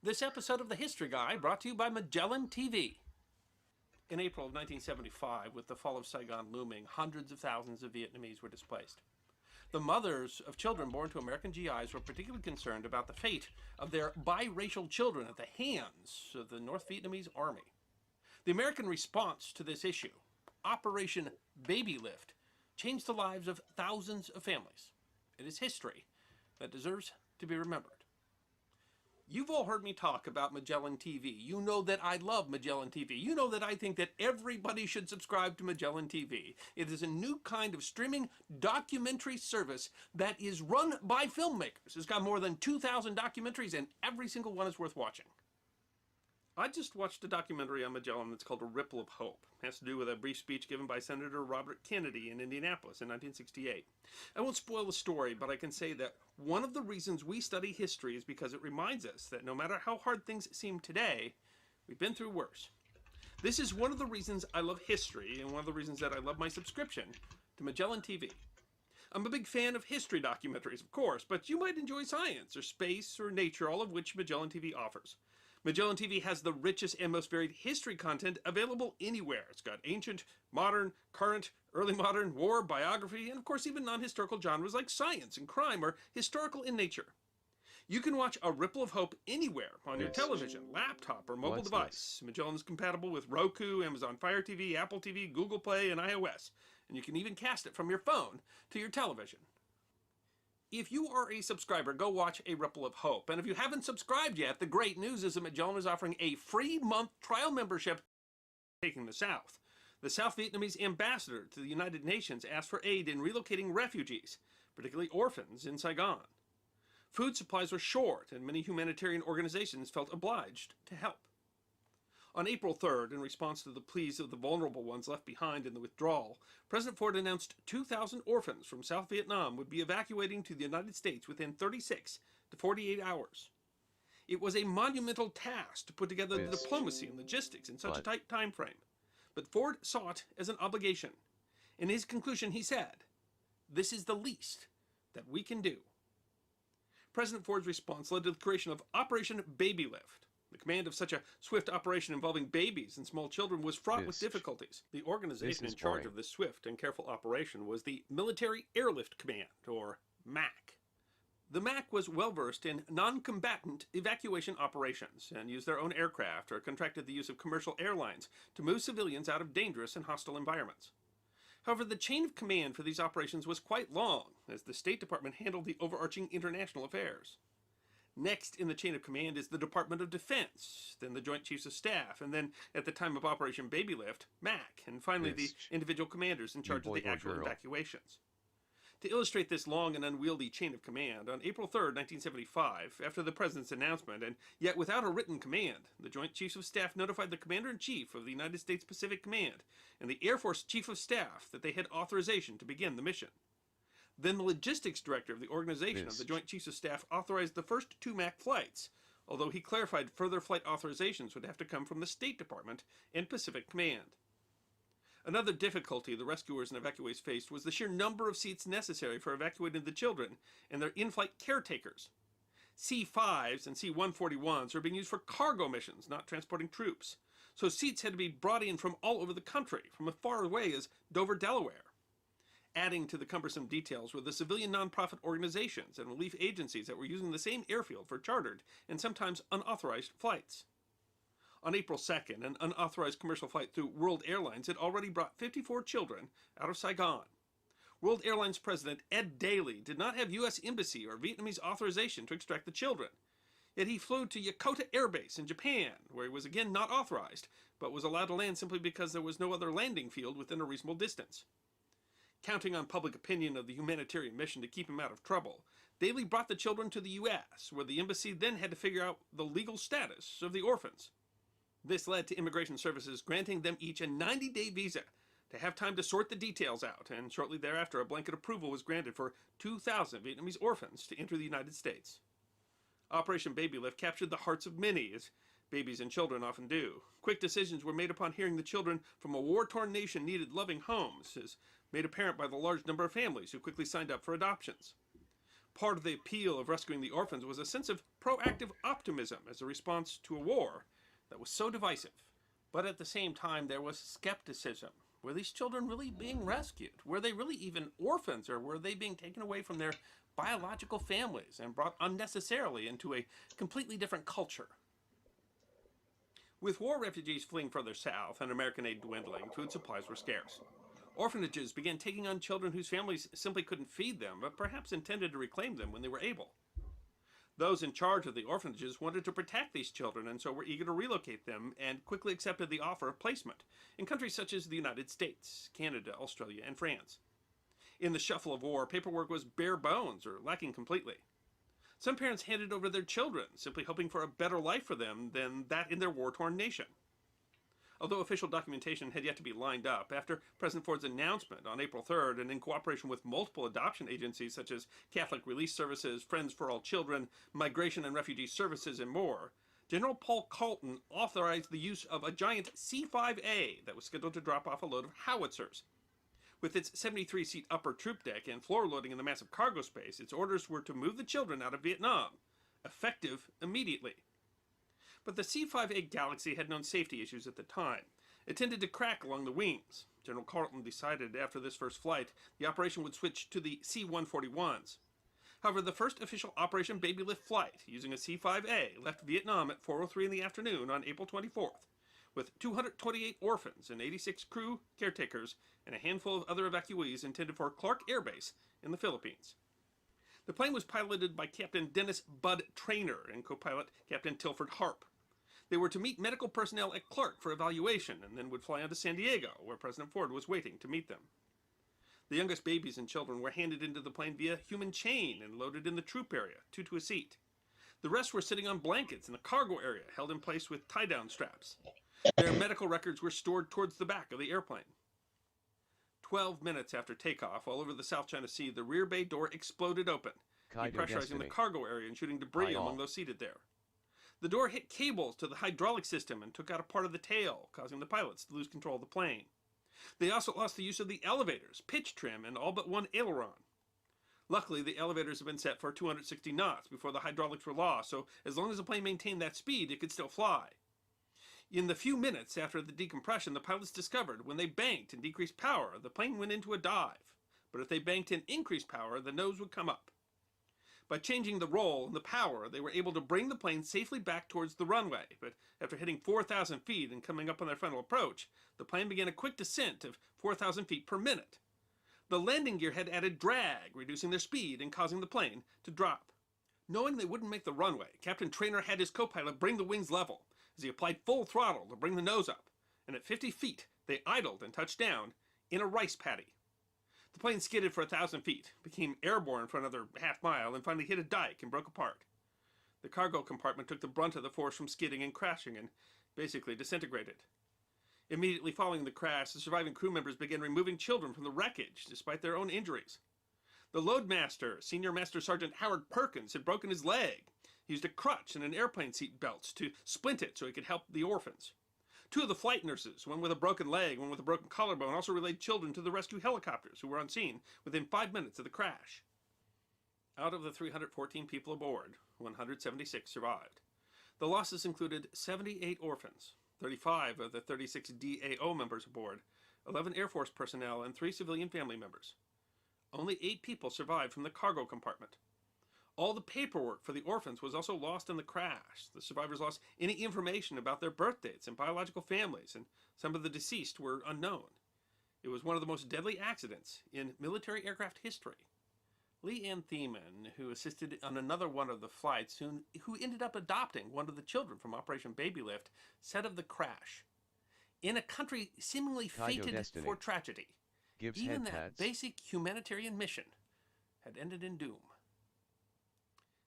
This episode of The History Guy brought to you by Magellan TV. In April of 1975, with the fall of Saigon looming, hundreds of thousands of Vietnamese were displaced. The mothers of children born to American GIs were particularly concerned about the fate of their biracial children at the hands of the North Vietnamese army. The American response to this issue, Operation Baby Lift, changed the lives of thousands of families. It is history that deserves to be remembered. You've all heard me talk about Magellan TV. You know that I love Magellan TV. You know that I think that everybody should subscribe to Magellan TV. It is a new kind of streaming documentary service that is run by filmmakers. It's got more than 2,000 documentaries, and every single one is worth watching. I just watched a documentary on Magellan that's called A Ripple of Hope. It has to do with a brief speech given by Senator Robert Kennedy in Indianapolis in 1968. I won't spoil the story, but I can say that one of the reasons we study history is because it reminds us that no matter how hard things seem today, we've been through worse. This is one of the reasons I love history, and one of the reasons that I love my subscription to Magellan TV. I'm a big fan of history documentaries, of course, but you might enjoy science, or space, or nature, all of which Magellan TV offers. Magellan TV has the richest and most varied history content available anywhere. It's got ancient, modern, current, early modern, war, biography, and of course even non-historical genres like science and crime or historical in nature. You can watch A Ripple of Hope anywhere on your television, laptop, or mobile device. Magellan is compatible with Roku, Amazon Fire TV, Apple TV, Google Play, and iOS. And you can even cast it from your phone to your television. If you are a subscriber, go watch A Ripple of Hope. And if you haven't subscribed yet, the great news is that Magellan is offering a free month trial membership taking the South. The South Vietnamese ambassador to the United Nations asked for aid in relocating refugees, particularly orphans, in Saigon. Food supplies were short, and many humanitarian organizations felt obliged to help. On April 3rd, in response to the pleas of the vulnerable ones left behind in the withdrawal, President Ford announced 2,000 orphans from South Vietnam would be evacuating to the United States within 36 to 48 hours. It was a monumental task to put together the diplomacy and logistics in such a tight time frame. But Ford saw it as an obligation. In his conclusion, he said, "This is the least that we can do." President Ford's response led to the creation of Operation Baby Lift. The command of such a swift operation involving babies and small children was fraught with difficulties. The organization in charge of this swift and careful operation was the Military Airlift Command, or MAC. The MAC was well-versed in non-combatant evacuation operations and used their own aircraft or contracted the use of commercial airlines to move civilians out of dangerous and hostile environments. However, the chain of command for these operations was quite long, as the State Department handled the overarching international affairs. Next in the chain of command is the Department of Defense, then the Joint Chiefs of Staff, and then, at the time of Operation Baby Lift, MAC, and finally the individual commanders in charge of the actual evacuations. To illustrate this long and unwieldy chain of command, on April 3rd, 1975, after the President's announcement, and yet without a written command, the Joint Chiefs of Staff notified the Commander-in-Chief of the United States Pacific Command and the Air Force Chief of Staff that they had authorization to begin the mission. Then the logistics director of the organization of the Joint Chiefs of Staff authorized the first 2 MAC flights, although he clarified further flight authorizations would have to come from the State Department and Pacific Command. Another difficulty the rescuers and evacuees faced was the sheer number of seats necessary for evacuating the children and their in-flight caretakers. C-5s and C-141s are being used for cargo missions, not transporting troops. So seats had to be brought in from all over the country, from as far away as Dover, Delaware. Adding to the cumbersome details were the civilian nonprofit organizations and relief agencies that were using the same airfield for chartered and sometimes unauthorized flights. On April 2nd, an unauthorized commercial flight through World Airlines had already brought 54 children out of Saigon. World Airlines President Ed Daly did not have U.S. Embassy or Vietnamese authorization to extract the children. Yet he flew to Yokota Air Base in Japan, where he was again not authorized, but was allowed to land simply because there was no other landing field within a reasonable distance. Counting on public opinion of the humanitarian mission to keep him out of trouble, Daly brought the children to the U.S., where the embassy then had to figure out the legal status of the orphans. This led to Immigration Services granting them each a 90-day visa to have time to sort the details out, and shortly thereafter a blanket approval was granted for 2,000 Vietnamese orphans to enter the United States. Operation Baby Lift captured the hearts of many, as babies and children often do. Quick decisions were made upon hearing the children from a war-torn nation needed loving homes, as made apparent by the large number of families who quickly signed up for adoptions. Part of the appeal of rescuing the orphans was a sense of proactive optimism as a response to a war that was so divisive. But at the same time, there was skepticism. Were these children really being rescued? Were they really even orphans, or were they being taken away from their biological families and brought unnecessarily into a completely different culture? With war refugees fleeing further south and American aid dwindling, food supplies were scarce. Orphanages began taking on children whose families simply couldn't feed them, but perhaps intended to reclaim them when they were able. Those in charge of the orphanages wanted to protect these children and so were eager to relocate them and quickly accepted the offer of placement in countries such as the United States, Canada, Australia, and France. In the shuffle of war, paperwork was bare bones or lacking completely. Some parents handed over their children, simply hoping for a better life for them than that in their war-torn nation. Although official documentation had yet to be lined up, after President Ford's announcement on April 3rd, and in cooperation with multiple adoption agencies such as Catholic Relief Services, Friends for All Children, Migration and Refugee Services, and more, General Paul Colton authorized the use of a giant C-5A that was scheduled to drop off a load of howitzers. With its 73-seat upper troop deck and floor loading in the massive cargo space, its orders were to move the children out of Vietnam, effective immediately. But the C-5A Galaxy had known safety issues at the time. It tended to crack along the wings. General Carleton decided after this first flight the operation would switch to the C-141s. However, the first official Operation Baby Lift flight using a C-5A left Vietnam at 4:03 in the afternoon on April 24th, with 228 orphans and 86 crew, caretakers, and a handful of other evacuees intended for Clark Air Base in the Philippines. The plane was piloted by Captain Dennis Bud Traynor and co-pilot Captain Tilford Harp. They were to meet medical personnel at Clark for evaluation and then would fly on to San Diego, where President Ford was waiting to meet them. The youngest babies and children were handed into the plane via human chain and loaded in the troop area, 2 to a seat. The rest were sitting on blankets in the cargo area, held in place with tie-down straps. Their medical records were stored towards the back of the airplane. 12 minutes after takeoff, all over the South China Sea, the rear bay door exploded open, depressurizing the cargo area and shooting debris among those seated there. The door hit cables to the hydraulic system and took out a part of the tail, causing the pilots to lose control of the plane. They also lost the use of the elevators, pitch trim, and all but one aileron. Luckily, the elevators had been set for 260 knots before the hydraulics were lost, so as long as the plane maintained that speed, it could still fly. In the few minutes after the decompression, the pilots discovered when they banked and decreased power, the plane went into a dive. But if they banked and increased power, the nose would come up. By changing the roll and the power, they were able to bring the plane safely back towards the runway, but after hitting 4,000 feet and coming up on their final approach, the plane began a quick descent of 4,000 feet per minute. The landing gear had added drag, reducing their speed and causing the plane to drop. Knowing they wouldn't make the runway, Captain Traynor had his co-pilot bring the wings level as he applied full throttle to bring the nose up, and at 50 feet, they idled and touched down in a rice paddy. The plane skidded for 1,000 feet, became airborne for another half-mile, and finally hit a dike and broke apart. The cargo compartment took the brunt of the force from skidding and crashing and basically disintegrated. Immediately following the crash, the surviving crew members began removing children from the wreckage despite their own injuries. The loadmaster, Senior Master Sergeant Howard Perkins, had broken his leg. He used a crutch and an airplane seat belt to splint it so he could help the orphans. 2 of the flight nurses, one with a broken leg, one with a broken collarbone, also relayed children to the rescue helicopters who were on scene within 5 minutes of the crash. Out of the 314 people aboard, 176 survived. The losses included 78 orphans, 35 of the 36 DAO members aboard, 11 Air Force personnel, and 3 civilian family members. Only 8 people survived from the cargo compartment. All the paperwork for the orphans was also lost in the crash. The survivors lost any information about their birth dates and biological families, and some of the deceased were unknown. It was one of the most deadly accidents in military aircraft history. Lee Ann Thiemann, who assisted on another one of the flights, who ended up adopting one of the children from Operation Baby Lift, said of the crash, "In a country seemingly fated for tragedy, even that basic humanitarian mission had ended in doom."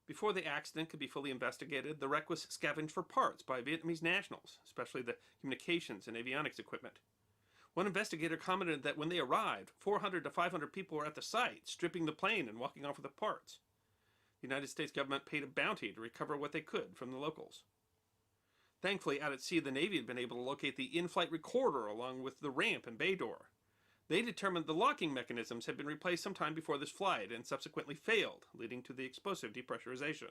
Before the accident could be fully investigated, the wreck was scavenged for parts by Vietnamese nationals, especially the communications and avionics equipment. One investigator commented that when they arrived, 400 to 500 people were at the site, stripping the plane and walking off with the parts. The United States government paid a bounty to recover what they could from the locals. Thankfully, out at sea, the Navy had been able to locate the in-flight recorder along with the ramp and bay door. They determined the locking mechanisms had been replaced sometime before this flight and subsequently failed, leading to the explosive depressurization.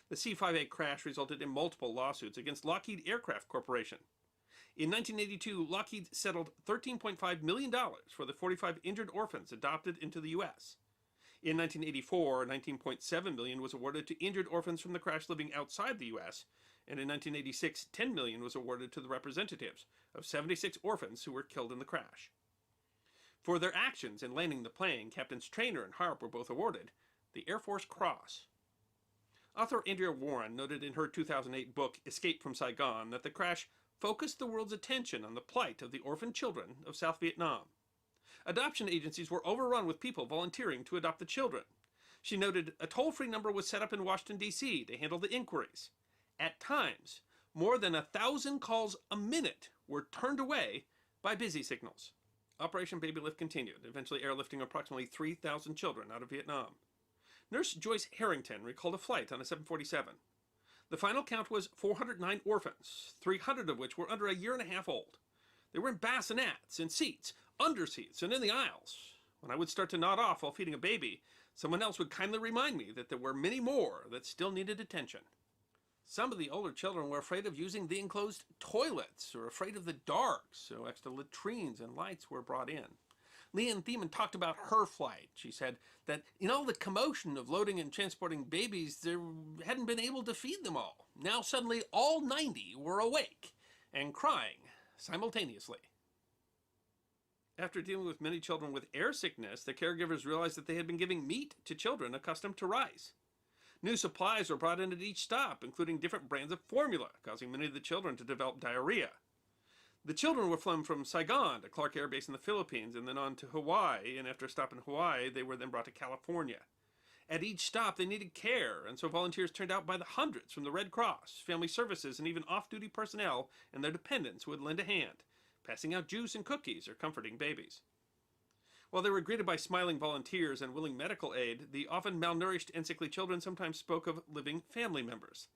The C-5A crash resulted in multiple lawsuits against Lockheed Aircraft Corporation. In 1982, Lockheed settled $13.5 million for the 45 injured orphans adopted into the U.S. In 1984, $19.7 million was awarded to injured orphans from the crash living outside the U.S., and in 1986, $10 million was awarded to the representatives of 76 orphans who were killed in the crash. For their actions in landing the plane, Captains Traynor and Harp were both awarded the Air Force Cross. Author Andrea Warren noted in her 2008 book, Escape from Saigon, that the crash focused the world's attention on the plight of the orphaned children of South Vietnam. Adoption agencies were overrun with people volunteering to adopt the children. She noted a toll-free number was set up in Washington, D.C. to handle the inquiries. At times, more than 1,000 calls a minute were turned away by busy signals. Operation Baby Lift continued, eventually airlifting approximately 3,000 children out of Vietnam. Nurse Joyce Harrington recalled a flight on a 747. The final count was 409 orphans, 300 of which were under a year and a half old. They were in bassinets, in seats, under seats, and in the aisles. When I would start to nod off while feeding a baby, someone else would kindly remind me that there were many more that still needed attention. Some of the older children were afraid of using the enclosed toilets or afraid of the dark, so extra latrines and lights were brought in. Leanne Thiemann talked about her flight. She said that in all the commotion of loading and transporting babies, there hadn't been able to feed them all. Now suddenly all 90 were awake and crying simultaneously. After dealing with many children with air sickness, the caregivers realized that they had been giving meat to children accustomed to rice. New supplies were brought in at each stop, including different brands of formula, causing many of the children to develop diarrhea. The children were flown from Saigon to Clark Air Base in the Philippines and then on to Hawaii, and after a stop in Hawaii, they were then brought to California. At each stop, they needed care, and so volunteers turned out by the hundreds from the Red Cross, Family Services, and even off-duty personnel and their dependents would lend a hand, passing out juice and cookies or comforting babies. While they were greeted by smiling volunteers and willing medical aid, the often malnourished and sickly children sometimes spoke of living family members.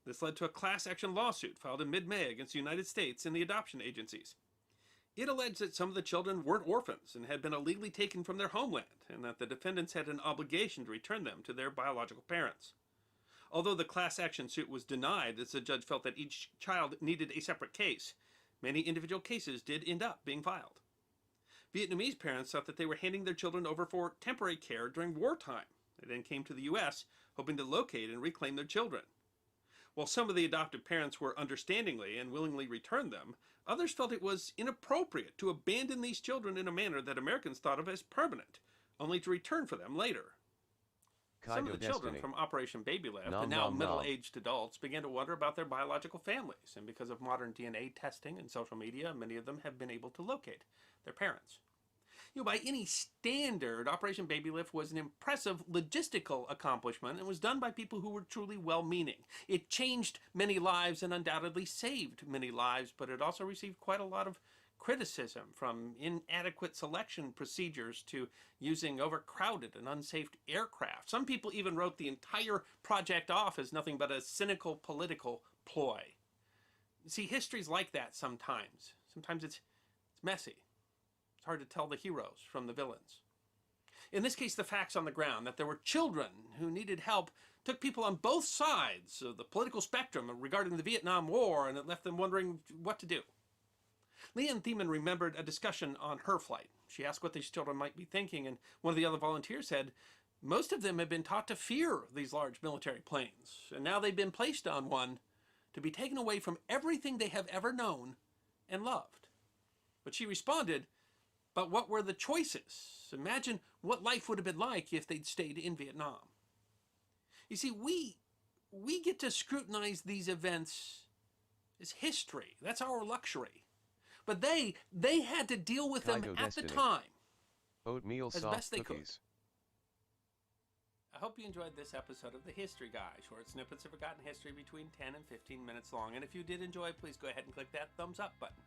This led to a class action lawsuit filed in mid-May against the United States and the adoption agencies. It alleged that some of the children weren't orphans and had been illegally taken from their homeland, and that the defendants had an obligation to return them to their biological parents. Although the class action suit was denied as the judge felt that each child needed a separate case, many individual cases did end up being filed. Vietnamese parents thought that they were handing their children over for temporary care during wartime. They then came to the U.S. hoping to locate and reclaim their children. While some of the adoptive parents were understandingly and willingly returned them, others felt it was inappropriate to abandon these children in a manner that Americans thought of as permanent, only to return for them later. Some of the children from Operation Baby Lift, and now middle-aged adults, began to wonder about their biological families, and because of modern DNA testing and social media, many of them have been able to locate their parents. By any standard, Operation Baby Lift was an impressive logistical accomplishment and was done by people who were truly well-meaning. It changed many lives and undoubtedly saved many lives, but it also received quite a lot of criticism, from inadequate selection procedures to using overcrowded and unsafe aircraft. Some people even wrote the entire project off as nothing but a cynical political ploy. See, history's like that sometimes. Sometimes it's messy. It's hard to tell the heroes from the villains. In this case, the facts on the ground, that there were children who needed help, took people on both sides of the political spectrum regarding the Vietnam War, and it left them wondering what to do. Leanne Thiemann remembered a discussion on her flight. She asked what these children might be thinking, and one of the other volunteers said, most of them had been taught to fear these large military planes, and now they've been placed on one to be taken away from everything they have ever known and loved. But she responded, but what were the choices? Imagine what life would have been like if they'd stayed in Vietnam. You see, we get to scrutinize these events as history. That's our luxury. But they had to deal with them at the time. Oatmeal as soft best they cookies. I hope you enjoyed this episode of The History Guy, short snippets of forgotten history between 10 and 15 minutes long. And if you did enjoy, please go ahead and click that thumbs up button.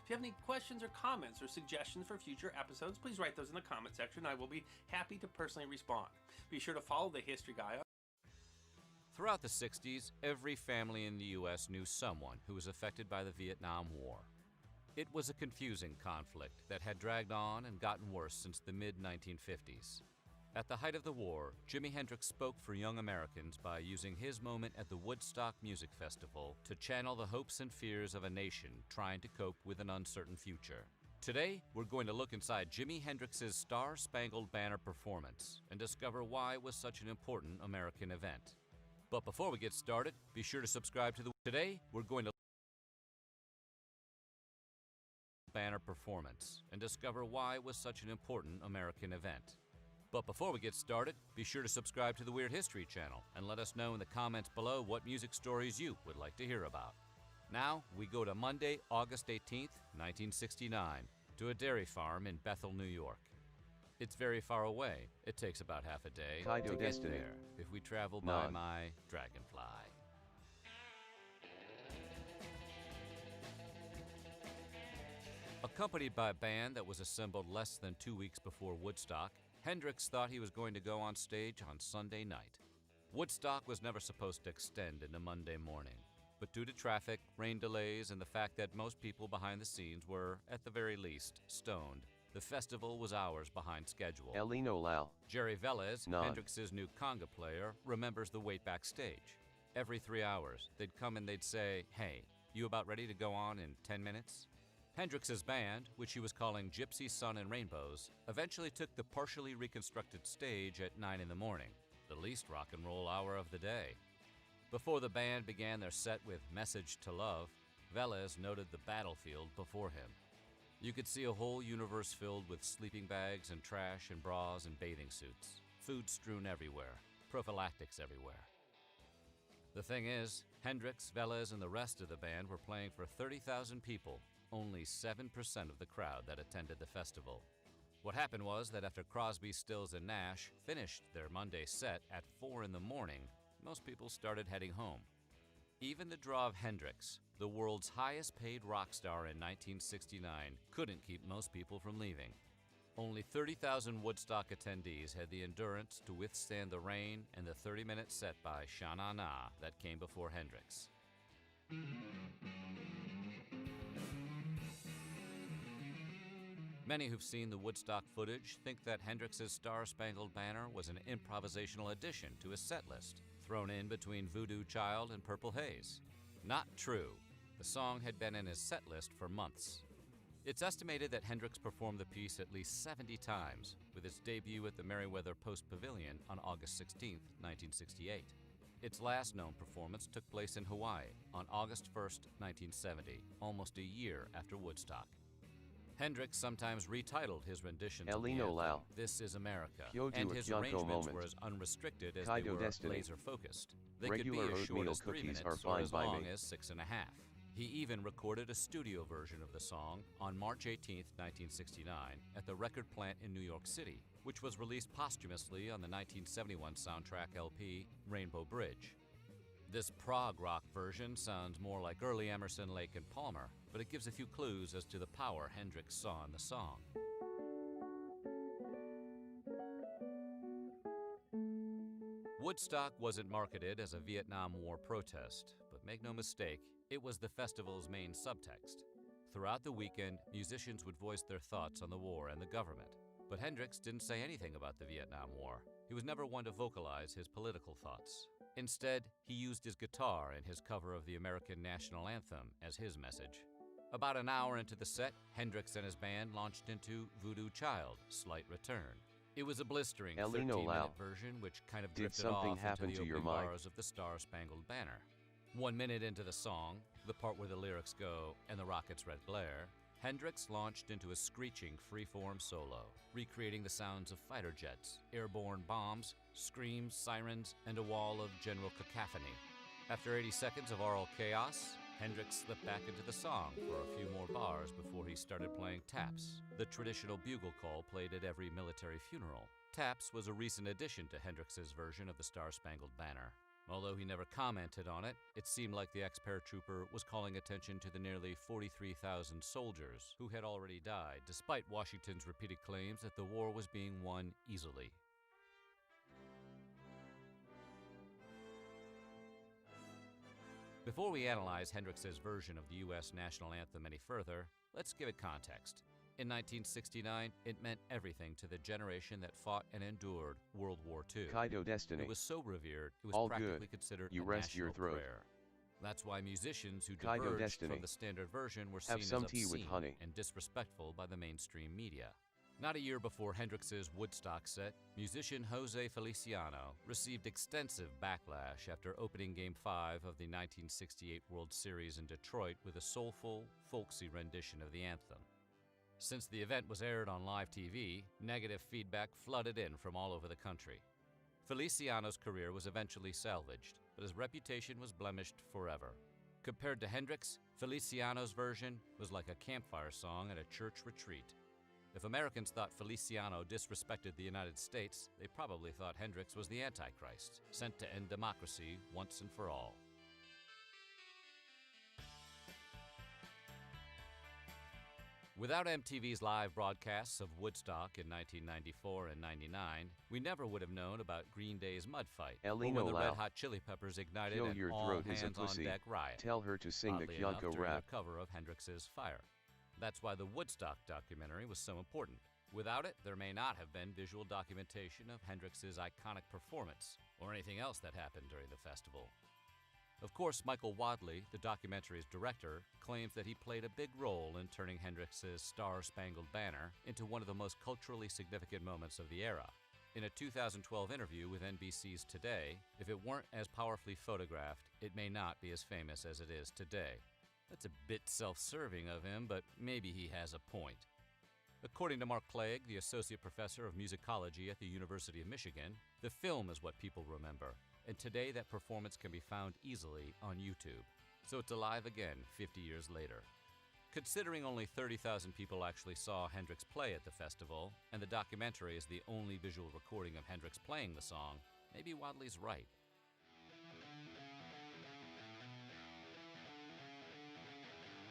If you have any questions or comments or suggestions for future episodes, please write those in the comment section. I will be happy to personally respond. Be sure to follow The History Guy. Throughout the 60s, every family in the U.S. knew someone who was affected by the Vietnam War. It was a confusing conflict that had dragged on and gotten worse since the mid-1950s. At the height of the war, Jimi Hendrix spoke for young Americans by using his moment at the Woodstock Music Festival to channel the hopes and fears of a nation trying to cope with an uncertain future. Today, we're going to look inside Jimi Hendrix's Star-Spangled Banner performance and discover why it was such an important American event. But before we get started, be sure to subscribe to the... Today, we're going to Banner performance and discover why it was such an important American event. But before we get started, be sure to subscribe to the Weird History channel and let us know in the comments below what music stories you would like to hear about. Now, we go to Monday, August 18th, 1969, to a dairy farm in Bethel, New York. It's very far away. It takes about half a day to get there if we travel by my Dragonfly. Accompanied by a band that was assembled less than 2 weeks before Woodstock, Hendrix thought he was going to go on stage on Sunday night. Woodstock was never supposed to extend into Monday morning, but due to traffic, rain delays, and the fact that most people behind the scenes were, at the very least, stoned, the festival was hours behind schedule. Elino Lal. Jerry Velez, Hendrix's new conga player, remembers the wait backstage. Every 3 hours, they'd come and they'd say, "Hey, you about ready to go on in 10 minutes?" Hendrix's band, which he was calling Gypsy Sun and Rainbows, eventually took the partially reconstructed stage at 9 in the morning, the least rock and roll hour of the day. Before the band began their set with Message to Love, Velez noted the battlefield before him. You could see a whole universe filled with sleeping bags and trash and bras and bathing suits, food strewn everywhere, prophylactics everywhere. The thing is, Hendrix, Velez, and the rest of the band were playing for 30,000 people, only 7% of the crowd that attended the festival. What happened was that after Crosby, Stills, and Nash finished their Monday set at 4 in the morning, most people started heading home. Even the draw of Hendrix, the world's highest paid rock star in 1969, couldn't keep most people from leaving. Only 30,000 Woodstock attendees had the endurance to withstand the rain and the 30-minute set by Sha Na Na that came before Hendrix. Many who've seen the Woodstock footage think that Hendrix's Star-Spangled Banner was an improvisational addition to his set list, thrown in between Voodoo Child and Purple Haze. Not true. The song had been in his set list for months. It's estimated that Hendrix performed the piece at least 70 times, with its debut at the Merriweather Post Pavilion on August 16, 1968. Its last known performance took place in Hawaii on August 1, 1970, almost a year after Woodstock. Hendrix sometimes retitled his renditions of the anthem, This is America, and his arrangements were as unrestricted as they were laser-focused. They could be as short as 3 minutes or as long as 6.5. He even recorded a studio version of the song on March 18, 1969, at the record plant in New York City, which was released posthumously on the 1971 soundtrack LP, Rainbow Bridge. This prog rock version sounds more like early Emerson, Lake and Palmer, but it gives a few clues as to the power Hendrix saw in the song. Woodstock wasn't marketed as a Vietnam War protest, but make no mistake, it was the festival's main subtext. Throughout the weekend, musicians would voice their thoughts on the war and the government, but Hendrix didn't say anything about the Vietnam War. He was never one to vocalize his political thoughts. Instead, he used his guitar in his cover of the American national anthem as his message. About an hour into the set, Hendrix and his band launched into Voodoo Child, Slight Return. It was a blistering 13-minute version which kind of drifted off into the opening bars of the Star-Spangled Banner. 1 minute into the song, the part where the lyrics go, and the rocket's red glare, Hendrix launched into a screeching freeform solo, recreating the sounds of fighter jets, airborne bombs, screams, sirens, and a wall of general cacophony. After 80 seconds of aural chaos, Hendrix slipped back into the song for a few more bars before he started playing taps, the traditional bugle call played at every military funeral. Taps was a recent addition to Hendrix's version of the Star-Spangled Banner. Although he never commented on it, it seemed like the ex-paratrooper was calling attention to the nearly 43,000 soldiers who had already died, despite Washington's repeated claims that the war was being won easily. Before we analyze Hendrix's version of the U.S. national anthem any further, let's give it context. In 1969, it meant everything to the generation that fought and endured World War II. Kaido Destiny. It was so revered, it was All practically good. considered You a rest your national throat. prayer. That's why musicians who Kaido diverged Destiny. from the standard version were Have seen some as tea with obscene honey. and disrespectful by the mainstream media. Not a year before Hendrix's Woodstock set, musician Jose Feliciano received extensive backlash after opening Game 5 of the 1968 World Series in Detroit with a soulful, folksy rendition of the anthem. Since the event was aired on live TV, negative feedback flooded in from all over the country. Feliciano's career was eventually salvaged, but his reputation was blemished forever. Compared to Hendrix, Feliciano's version was like a campfire song at a church retreat. If Americans thought Feliciano disrespected the United States, they probably thought Hendrix was the Antichrist, sent to end democracy once and for all. Without MTV's live broadcasts of Woodstock in 1994 and 99, we never would have known about Green Day's Mud Fight, or when Elino the Lau. Red Hot Chili Peppers ignited Kill an your throat is a all-hands-on-deck pussy. riot. Tell her to sing the Oddly enough, Kyonko during rap. their cover of Hendrix's Fire. That's why the Woodstock documentary was so important. Without it, there may not have been visual documentation of Hendrix's iconic performance, or anything else that happened during the festival. Of course, Michael Wadley, the documentary's director, claims that he played a big role in turning Hendrix's Star-Spangled Banner into one of the most culturally significant moments of the era. In a 2012 interview with NBC's Today, if it weren't as powerfully photographed, it may not be as famous as it is today. That's a bit self-serving of him, but maybe he has a point. According to Mark Clegg, the associate professor of musicology at the University of Michigan, the film is what people remember, and today that performance can be found easily on YouTube. So it's alive again 50 years later. Considering only 30,000 people actually saw Hendrix play at the festival, and the documentary is the only visual recording of Hendrix playing the song, maybe Wadley's right.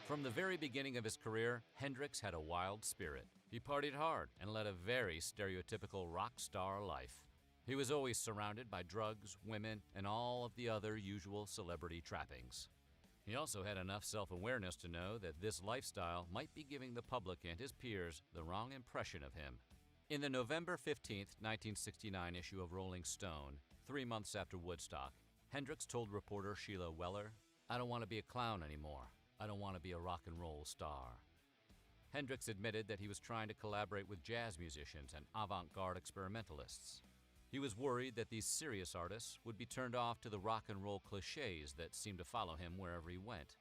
From the very beginning of his career, Hendrix had a wild spirit. He partied hard and led a very stereotypical rock star life. He was always surrounded by drugs, women, and all of the other usual celebrity trappings. He also had enough self-awareness to know that this lifestyle might be giving the public and his peers the wrong impression of him. In the November 15, 1969 issue of Rolling Stone, 3 months after Woodstock, Hendrix told reporter Sheila Weller, "I don't want to be a clown anymore. I don't want to be a rock and roll star." Hendrix admitted that he was trying to collaborate with jazz musicians and avant-garde experimentalists. He was worried that these serious artists would be turned off to the rock and roll cliches that seemed to follow him wherever he went.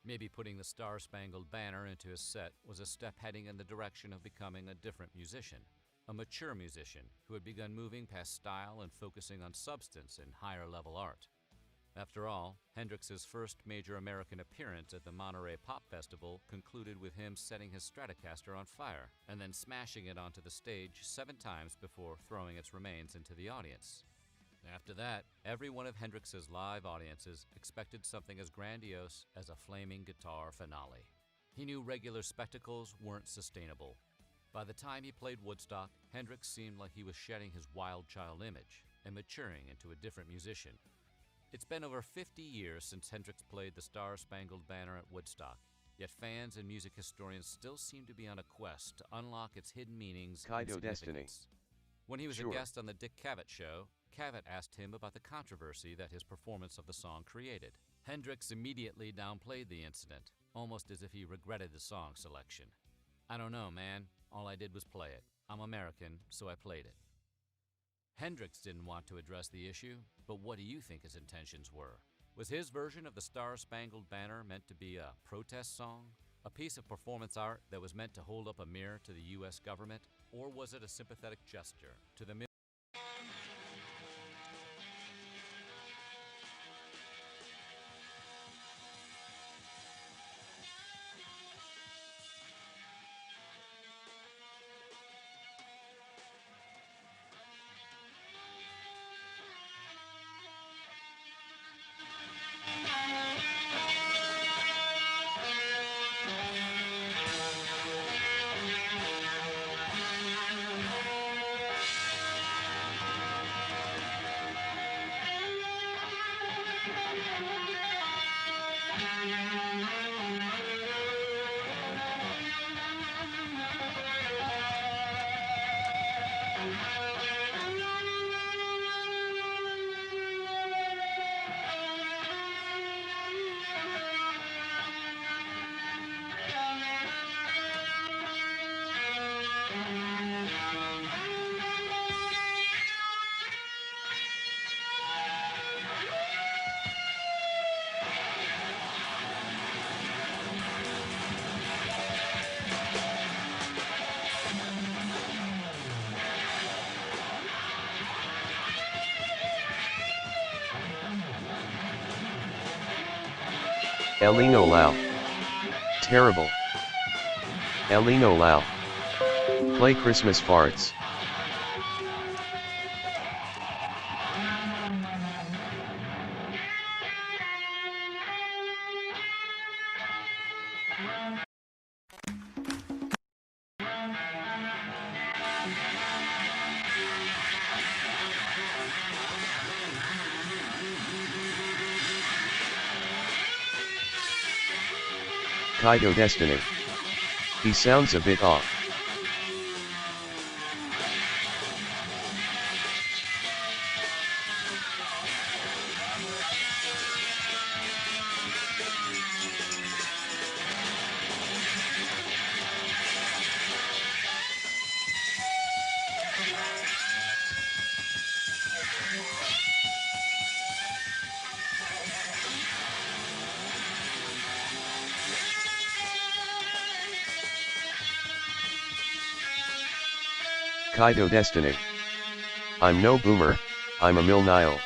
Maybe putting the Star-Spangled Banner into his set was a step heading in the direction of becoming a different musician, a mature musician who had begun moving past style and focusing on substance and higher-level art. After all, Hendrix's first major American appearance at the Monterey Pop Festival concluded with him setting his Stratocaster on fire and then smashing it onto the stage 7 times before throwing its remains into the audience. After that, every one of Hendrix's live audiences expected something as grandiose as a flaming guitar finale. He knew regular spectacles weren't sustainable. By the time he played Woodstock, Hendrix seemed like he was shedding his wild child image and maturing into a different musician. It's been over 50 years since Hendrix played the Star-Spangled Banner at Woodstock, yet fans and music historians still seem to be on a quest to unlock its hidden meanings and Kaido Destiny. significance. When he was Sure. a guest on the Dick Cavett Show, Cavett asked him about the controversy that his performance of the song created. Hendrix immediately downplayed the incident, almost as if he regretted the song selection. "I don't know, man. All I did was play it. I'm American, so I played it." Hendrix didn't want to address the issue, but what do you think his intentions were? Was his version of the Star-Spangled Banner meant to be a protest song? A piece of performance art that was meant to hold up a mirror to the U.S. government? Or was it a sympathetic gesture to the Elino Lau. Terrible. Elino Lau. Play Christmas farts. Kaido Destiny. He sounds a bit off. Kaido Destiny. I'm no boomer, I'm a millennial.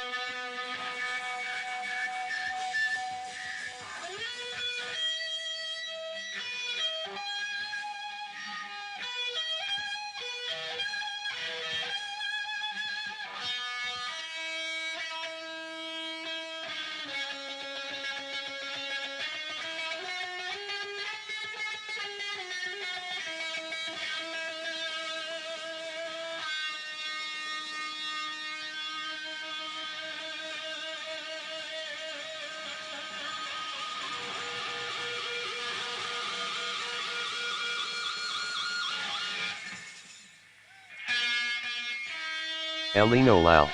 Elino Lau.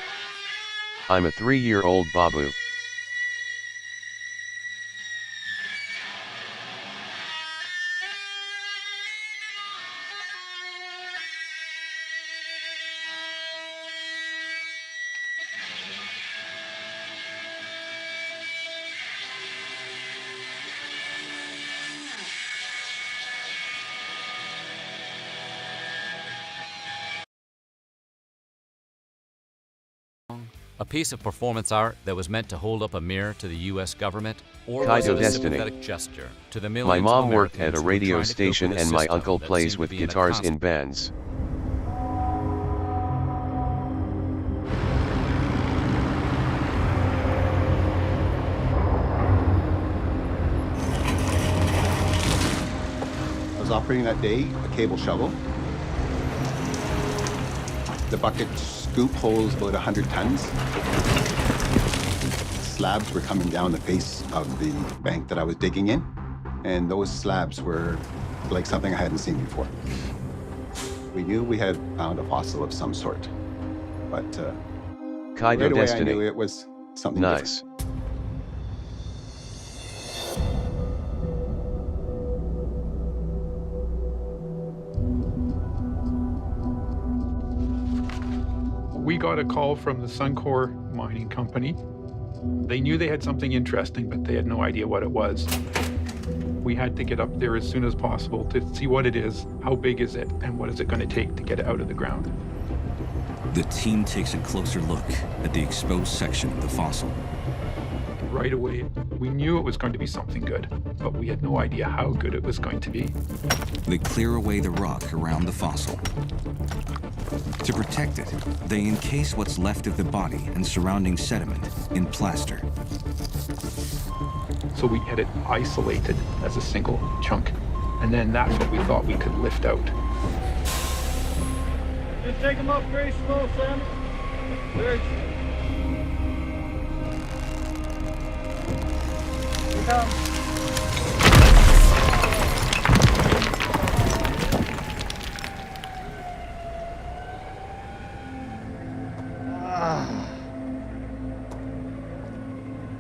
I'm a 3-year-old babu. A piece of performance art that was meant to hold up a mirror to the U.S. government, or was Kaido it a Destiny. sympathetic gesture to the millions My of mom worked at Americans a who were radio trying to cope station with a and my system uncle that plays seemed with to be in a guitars in constant- bands. I was operating that day a cable shovel. The bucket scoop holds about 100 tons. Slabs were coming down the face of the bank that I was digging in, and those slabs were like something I hadn't seen before. We knew we had found a fossil of some sort, but Kaido right away Destiny. I knew it was something Nice. different. We got a call from the Suncor mining company. They knew they had something interesting, but they had no idea what it was. We had to get up there as soon as possible to see what it is, how big is it, and what is it going to take to get it out of the ground. The team takes a closer look at the exposed section of the fossil. Right away, we knew it was going to be something good, but we had no idea how good it was going to be. They clear away the rock around the fossil. To protect it, they encase what's left of the body and surrounding sediment in plaster. So we had it isolated as a single chunk, and then that's what we thought we could lift out. Just take them up very slow, Sam. Very slow. Here we come.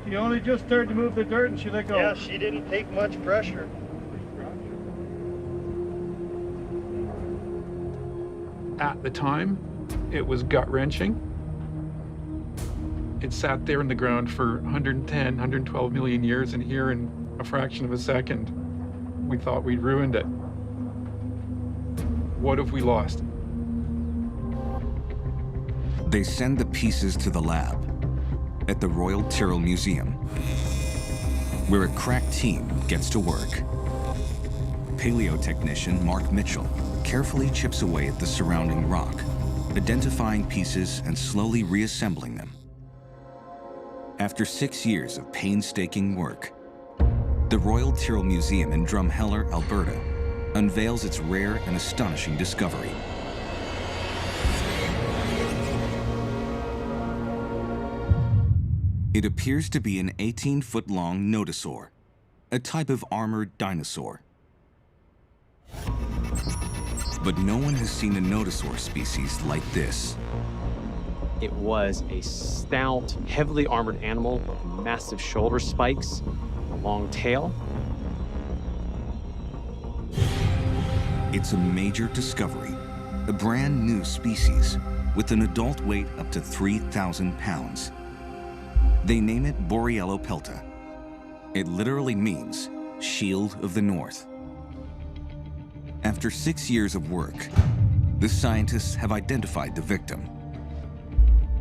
She only just started to move the dirt and she let go. Yeah, she didn't take much pressure. At the time, it was gut-wrenching. It sat there in the ground for 110, 112 million years, and here in a fraction of a second, we thought we'd ruined it. What have we lost? They send the pieces to the lab at the Royal Tyrrell Museum. where a crack team gets to work. Paleotechnician Mark Mitchell carefully chips away at the surrounding rock, identifying pieces and slowly reassembling them. After 6 years of painstaking work, the Royal Tyrrell Museum in Drumheller, Alberta, unveils its rare and astonishing discovery. It appears to be an 18-foot-long nodosaur, a type of armored dinosaur. But no one has seen a nodosaur species like this. It was a stout, heavily armored animal with massive shoulder spikes, a long tail. It's a major discovery, a brand new species with an adult weight up to 3,000 pounds. They name it Borealopelta. It literally means Shield of the North. After 6 years of work, the scientists have identified the victim.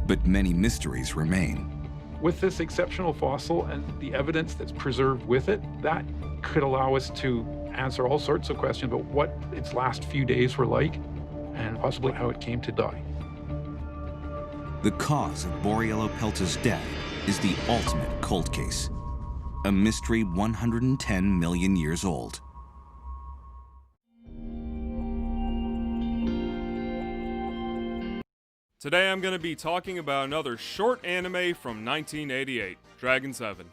But many mysteries remain. With this exceptional fossil and the evidence that's preserved with it, that could allow us to answer all sorts of questions about what its last few days were like and possibly how it came to die. The cause of Borealopelta's death is the ultimate cold case, a mystery 110 million years old. Today I'm going to be talking about another short anime from 1988, Dragon's Heaven.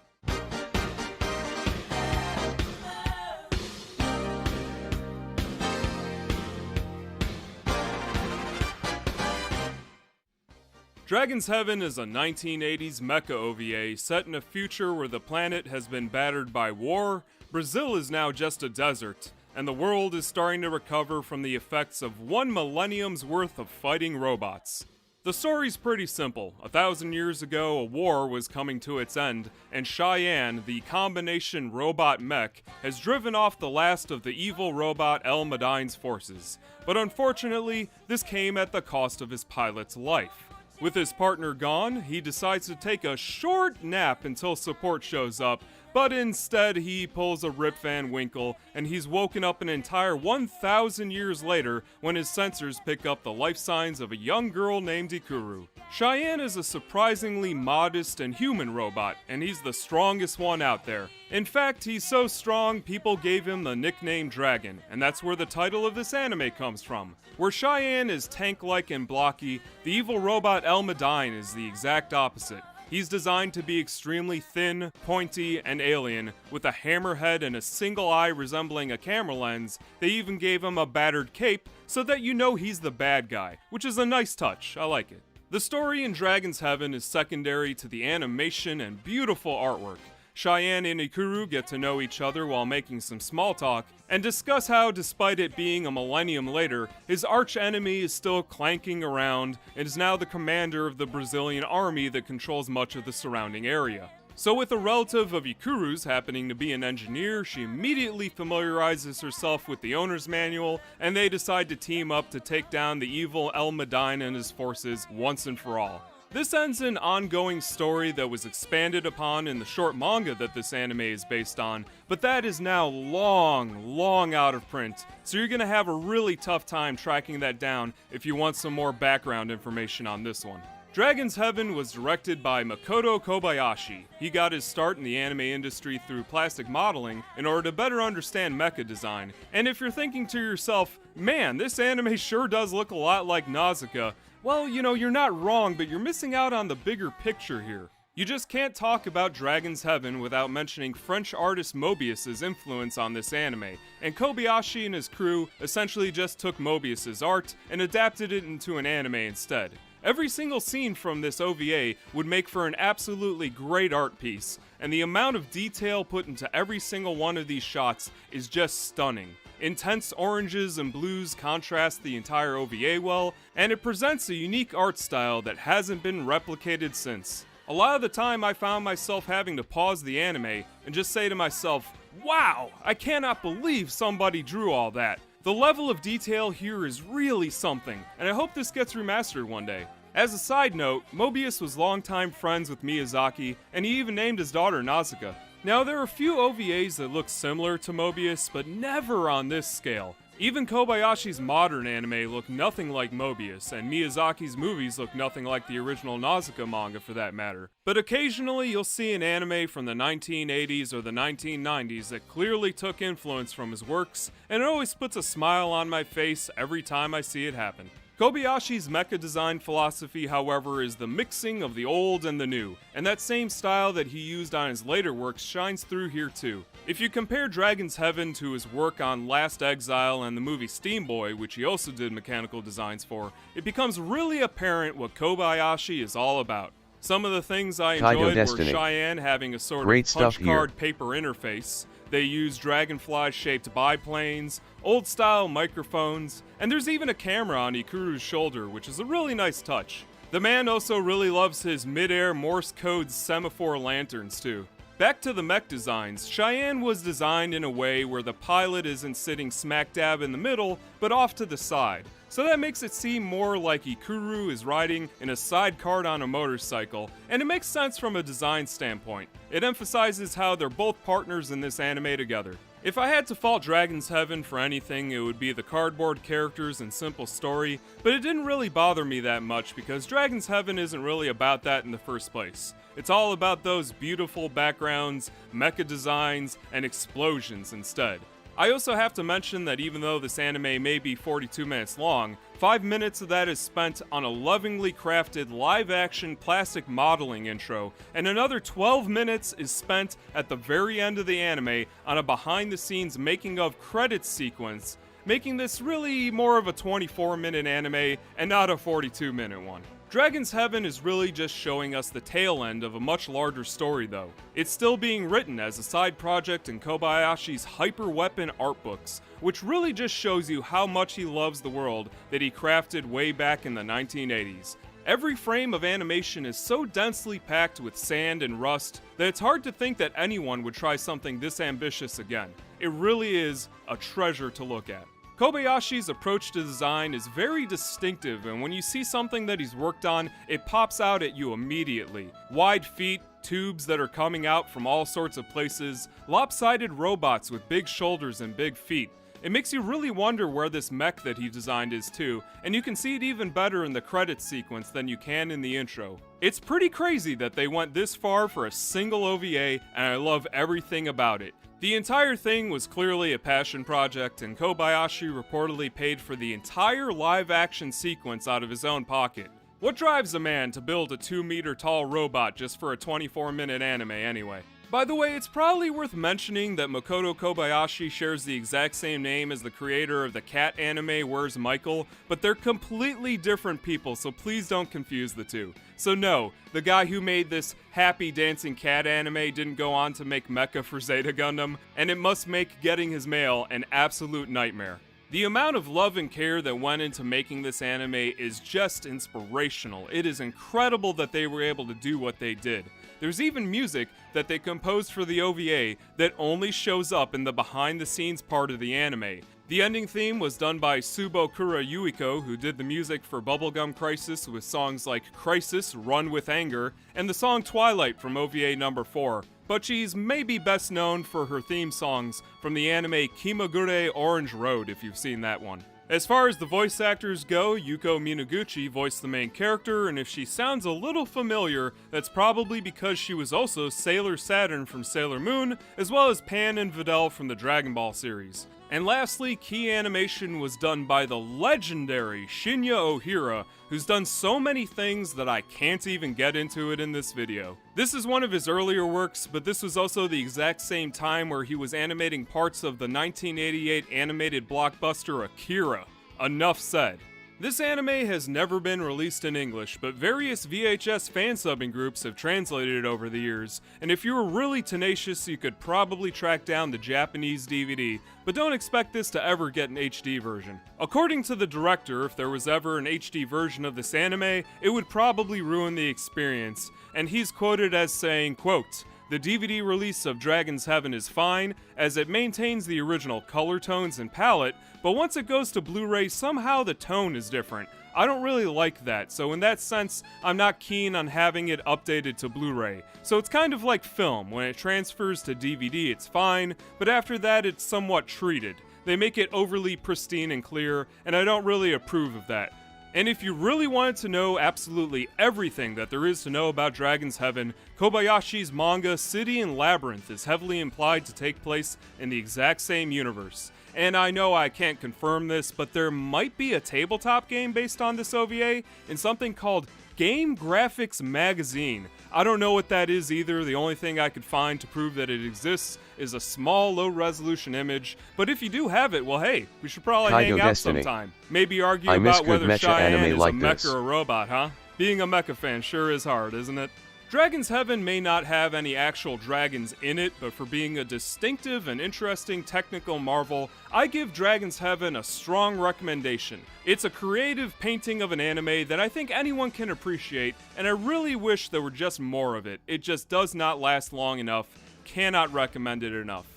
Dragon's Heaven is a 1980s mecha OVA set in a future where the planet has been battered by war, Brazil is now just a desert, and the world is starting to recover from the effects of 1 millennium's worth of fighting robots. The story's pretty simple. 1,000 years ago, a war was coming to its end, and Cheyenne, the combination robot mech, has driven off the last of the evil robot El Madine's forces. But unfortunately, this came at the cost of his pilot's life. With his partner gone, he decides to take a short nap until support shows up, but instead he pulls a Rip Van Winkle, and he's woken up an entire 1,000 years later when his sensors pick up the life signs of a young girl named Ikuru. Cheyenne is a surprisingly modest and human robot, and he's the strongest one out there. In fact, he's so strong, people gave him the nickname Dragon, and that's where the title of this anime comes from. Where Cheyenne is tank-like and blocky, the evil robot El Madine is the exact opposite. He's designed to be extremely thin, pointy, and alien, with a hammerhead and a single eye resembling a camera lens. They even gave him a battered cape so that you know he's the bad guy, which is a nice touch, I like it. The story in Dragon's Heaven is secondary to the animation and beautiful artwork. Cheyenne and Ikuru get to know each other while making some small talk, and discuss how, despite it being a millennium later, his arch-enemy is still clanking around and is now the commander of the Brazilian army that controls much of the surrounding area. So with a relative of Ikuru's happening to be an engineer, she immediately familiarizes herself with the owner's manual, and they decide to team up to take down the evil El Madine and his forces once and for all. This ends an ongoing story that was expanded upon in the short manga that this anime is based on, but that is now long out of print, so you're gonna have a really tough time tracking that down if you want some more background information on this one. Dragon's Heaven was directed by Makoto Kobayashi. He got his start in the anime industry through plastic modeling in order to better understand mecha design. And if you're thinking to yourself, man, this anime sure does look a lot like Nausicaa, well, you know, you're not wrong, but you're missing out on the bigger picture here. You just can't talk about Dragon's Heaven without mentioning French artist Moebius's influence on this anime, and Kobayashi and his crew essentially just took Moebius's art and adapted it into an anime instead. Every single scene from this OVA would make for an absolutely great art piece, and the amount of detail put into every single one of these shots is just stunning. Intense oranges and blues contrast the entire OVA well, and it presents a unique art style that hasn't been replicated since. A lot of the time I found myself having to pause the anime and just say to myself, wow, I cannot believe somebody drew all that. The level of detail here is really something, and I hope this gets remastered one day. As a side note, Moebius was longtime friends with Miyazaki, and he even named his daughter Nausicaa. Now, there are a few OVAs that look similar to Mobius, but never on this scale. Even Kobayashi's modern anime look nothing like Mobius, and Miyazaki's movies look nothing like the original Nausicaa manga for that matter. But occasionally you'll see an anime from the 1980s or the 1990s that clearly took influence from his works, and it always puts a smile on my face every time I see it happen. Kobayashi's mecha design philosophy, however, is the mixing of the old and the new, and that same style that he used on his later works shines through here too. If you compare Dragon's Heaven to his work on Last Exile and the movie Steam Boy, which he also did mechanical designs for, it becomes really apparent what Kobayashi is all about. Some of the things I enjoyed were Cheyenne having a sort of punch card paper interface. They use dragonfly-shaped biplanes, old-style microphones, and there's even a camera on Ikuru's shoulder, which is a really nice touch. The man also really loves his mid-air Morse code semaphore lanterns too. Back to the mech designs, Cheyenne was designed in a way where the pilot isn't sitting smack dab in the middle, but off to the side. So that makes it seem more like Ikuru is riding in a sidecar on a motorcycle, and it makes sense from a design standpoint. It emphasizes how they're both partners in this anime together. If I had to fault Dragon's Heaven for anything, it would be the cardboard characters and simple story, but it didn't really bother me that much because Dragon's Heaven isn't really about that in the first place. It's all about those beautiful backgrounds, mecha designs, and explosions instead. I also have to mention that even though this anime may be 42 minutes long, 5 minutes of that is spent on a lovingly crafted live-action plastic modeling intro, and another 12 minutes is spent at the very end of the anime on a behind-the-scenes making-of credits sequence, making this really more of a 24-minute anime and not a 42-minute one. Dragon's Heaven is really just showing us the tail end of a much larger story though. It's still being written as a side project in Kobayashi's Hyper Weapon art books, which really just shows you how much he loves the world that he crafted way back in the 1980s. Every frame of animation is so densely packed with sand and rust that it's hard to think that anyone would try something this ambitious again. It really is a treasure to look at. Kobayashi's approach to design is very distinctive, and when you see something that he's worked on, it pops out at you immediately. Wide feet, tubes that are coming out from all sorts of places, lopsided robots with big shoulders and big feet. It makes you really wonder where this mech that he designed is too, and you can see it even better in the credits sequence than you can in the intro. It's pretty crazy that they went this far for a single OVA, and I love everything about it. The entire thing was clearly a passion project, and Kobayashi reportedly paid for the entire live-action sequence out of his own pocket. What drives a man to build a 2-meter tall robot just for a 24-minute anime anyway? By the way, it's probably worth mentioning that Makoto Kobayashi shares the exact same name as the creator of the cat anime Where's Michael, but they're completely different people, so please don't confuse the two. So no, the guy who made this happy dancing cat anime didn't go on to make Mecha for Zeta Gundam, and it must make getting his mail an absolute nightmare. The amount of love and care that went into making this anime is just inspirational. It is incredible that they were able to do what they did. There's even music that they composed for the OVA that only shows up in the behind-the-scenes part of the anime. The ending theme was done by Tsubokura Yuiko, who did the music for Bubblegum Crisis with songs like Crisis, Run with Anger, and the song Twilight from OVA number 4. But she's maybe best known for her theme songs from the anime Kimagure Orange Road, if you've seen that one. As far as the voice actors go, Yuko Minaguchi voiced the main character, and if she sounds a little familiar, that's probably because she was also Sailor Saturn from Sailor Moon, as well as Pan and Videl from the Dragon Ball series. And lastly, key animation was done by the legendary Shinya Ohira, who's done so many things that I can't even get into it in this video. This is one of his earlier works, but this was also the exact same time where he was animating parts of the 1988 animated blockbuster Akira. Enough said. This anime has never been released in English, but various VHS fansubbing groups have translated it over the years, and if you were really tenacious, you could probably track down the Japanese DVD, but don't expect this to ever get an HD version. According to the director, if there was ever an HD version of this anime, it would probably ruin the experience, and he's quoted as saying, quote, "The DVD release of Dragon's Heaven is fine, as it maintains the original color tones and palette, but once it goes to Blu-ray, somehow the tone is different. I don't really like that, so in that sense, I'm not keen on having it updated to Blu-ray. So it's kind of like film. When it transfers to DVD, it's fine, but after that, it's somewhat treated. They make it overly pristine and clear, and I don't really approve of that. And if you really wanted to know absolutely everything that there is to know about Dragon's Heaven, Kobayashi's manga City and Labyrinth is heavily implied to take place in the exact same universe. And I know I can't confirm this, but there might be a tabletop game based on this OVA in something called Game Graphics Magazine. I don't know what that is either. The only thing I could find to prove that it exists is a small, low-resolution image. But if you do have it, well, hey, we should probably Kaido hang out Destiny. sometime. Maybe argue I miss about good whether mecha Cheyenne anime is like a mecha this. or a robot, huh? Being a mecha fan sure is hard, isn't it? Dragon's Heaven may not have any actual dragons in it, but for being a distinctive and interesting technical marvel, I give Dragon's Heaven a strong recommendation. It's a creative painting of an anime that I think anyone can appreciate, and I really wish there were just more of it. It just does not last long enough. Cannot recommend it enough.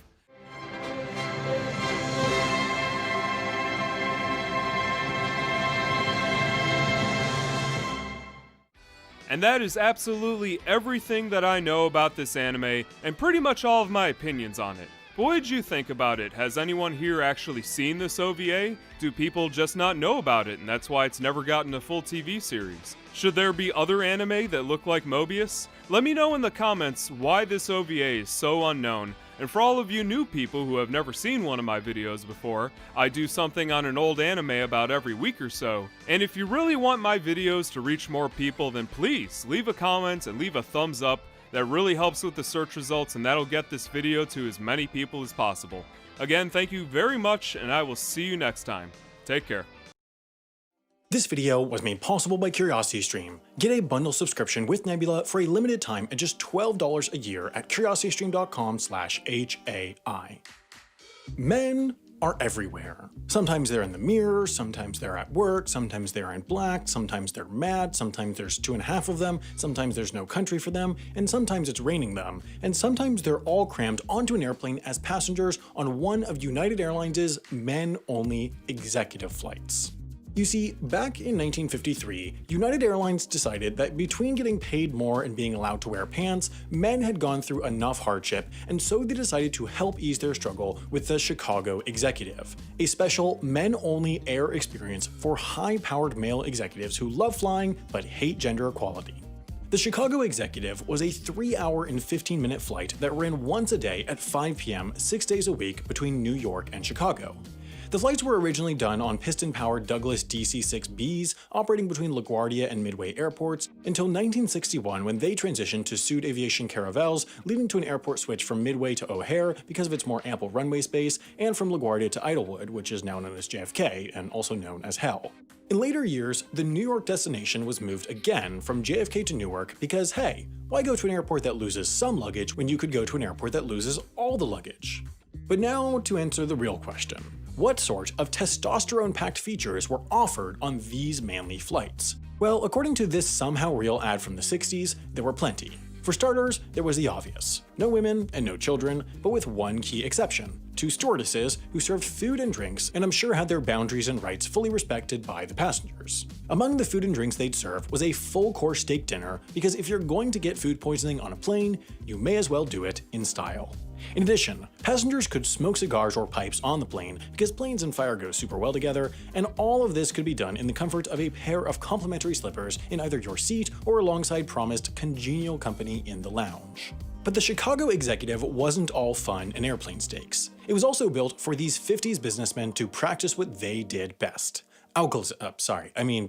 And that is absolutely everything that I know about this anime, and pretty much all of my opinions on it. But what did you think about it? Has anyone here actually seen this OVA? Do people just not know about it, and that's why it's never gotten a full TV series? Should there be other anime that look like Mobius? Let me know in the comments why this OVA is so unknown. And for all of you new people who have never seen one of my videos before, I do something on an old anime about every week or so. And if you really want my videos to reach more people, then please leave a comment and leave a thumbs up. That really helps with the search results, and that'll get this video to as many people as possible. Again, thank you very much, and I will see you next time. Take care. This video was made possible by CuriosityStream. Get a bundle subscription with Nebula for a limited time at just $12 a year at curiositystream.com/HAI. Men are everywhere. Sometimes they're in the mirror, sometimes they're at work, sometimes they're in black, sometimes they're mad, sometimes there's 2.5 of them, sometimes there's no country for them, and sometimes it's raining them, and sometimes they're all crammed onto an airplane as passengers on one of United Airlines' men-only executive flights. You see, back in 1953, United Airlines decided that between getting paid more and being allowed to wear pants, men had gone through enough hardship, and so they decided to help ease their struggle with the Chicago Executive, a special men-only air experience for high-powered male executives who love flying but hate gender equality. The Chicago Executive was a 3-hour and 15-minute flight that ran once a day at 5 p.m. 6 days a week between New York and Chicago. The flights were originally done on piston-powered Douglas DC-6Bs operating between LaGuardia and Midway airports until 1961 when they transitioned to Sud Aviation Caravels, leading to an airport switch from Midway to O'Hare because of its more ample runway space, and from LaGuardia to Idlewood, which is now known as JFK and also known as Hell. In later years, the New York destination was moved again from JFK to Newark because, hey, why go to an airport that loses some luggage when you could go to an airport that loses all the luggage? But now to answer the real question. What sort of testosterone-packed features were offered on these manly flights? Well, according to this somehow real ad from the 60s, there were plenty. For starters, there was the obvious. No women and no children, but with one key exception. 2 stewardesses who served food and drinks and I'm sure had their boundaries and rights fully respected by the passengers. Among the food and drinks they'd serve was a full-course steak dinner because if you're going to get food poisoning on a plane, you may as well do it in style. In addition, passengers could smoke cigars or pipes on the plane because planes and fire go super well together, and all of this could be done in the comfort of a pair of complimentary slippers in either your seat or alongside promised congenial company in the lounge. But the Chicago Executive wasn't all fun and airplane steaks. It was also built for these 50s businessmen to practice what they did best.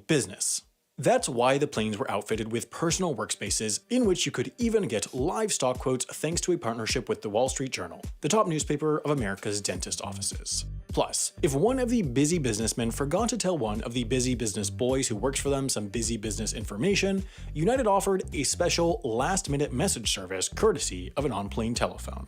Business. That's why the planes were outfitted with personal workspaces in which you could even get live stock quotes thanks to a partnership with the Wall Street Journal, the top newspaper of America's dentist offices. Plus, if one of the busy businessmen forgot to tell one of the busy business boys who works for them some busy business information, United offered a special last-minute message service courtesy of an on-plane telephone.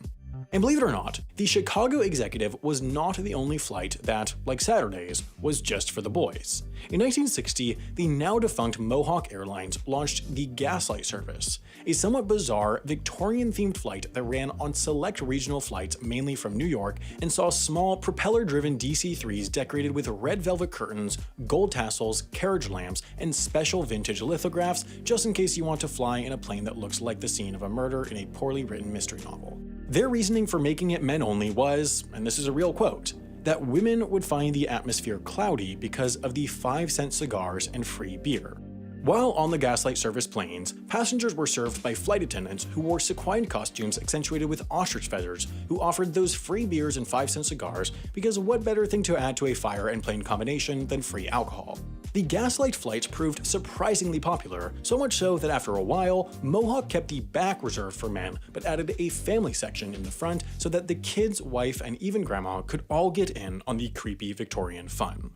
And believe it or not, the Chicago executive was not the only flight that, like Saturday's, was just for the boys. In 1960, the now-defunct Mohawk Airlines launched the Gaslight service, a somewhat bizarre Victorian-themed flight that ran on select regional flights mainly from New York and saw small propeller-driven DC-3s decorated with red velvet curtains, gold tassels, carriage lamps, and special vintage lithographs just in case you want to fly in a plane that looks like the scene of a murder in a poorly written mystery novel. Their reasoning for making it men only was, and this is a real quote, that women would find the atmosphere cloudy because of the 5-cent cigars and free beer. While on the Gaslight service planes, passengers were served by flight attendants who wore sequined costumes accentuated with ostrich feathers, who offered those free beers and 5-cent cigars because what better thing to add to a fire and plane combination than free alcohol? The Gaslight flights proved surprisingly popular, so much so that after a while, Mohawk kept the back reserved for men but added a family section in the front so that the kids, wife, and even grandma could all get in on the creepy Victorian fun.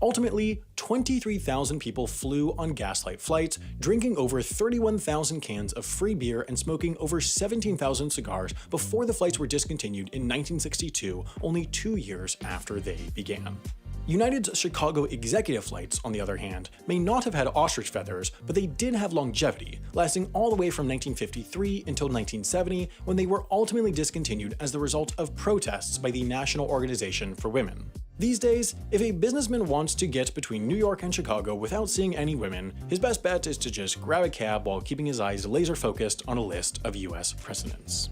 Ultimately, 23,000 people flew on Gaslight flights, drinking over 31,000 cans of free beer and smoking over 17,000 cigars before the flights were discontinued in 1962, only 2 years after they began. United's Chicago executive flights, on the other hand, may not have had ostrich feathers, but they did have longevity, lasting all the way from 1953 until 1970, when they were ultimately discontinued as the result of protests by the National Organization for Women. These days, if a businessman wants to get between New York and Chicago without seeing any women, his best bet is to just grab a cab while keeping his eyes laser focused on a list of US presidents.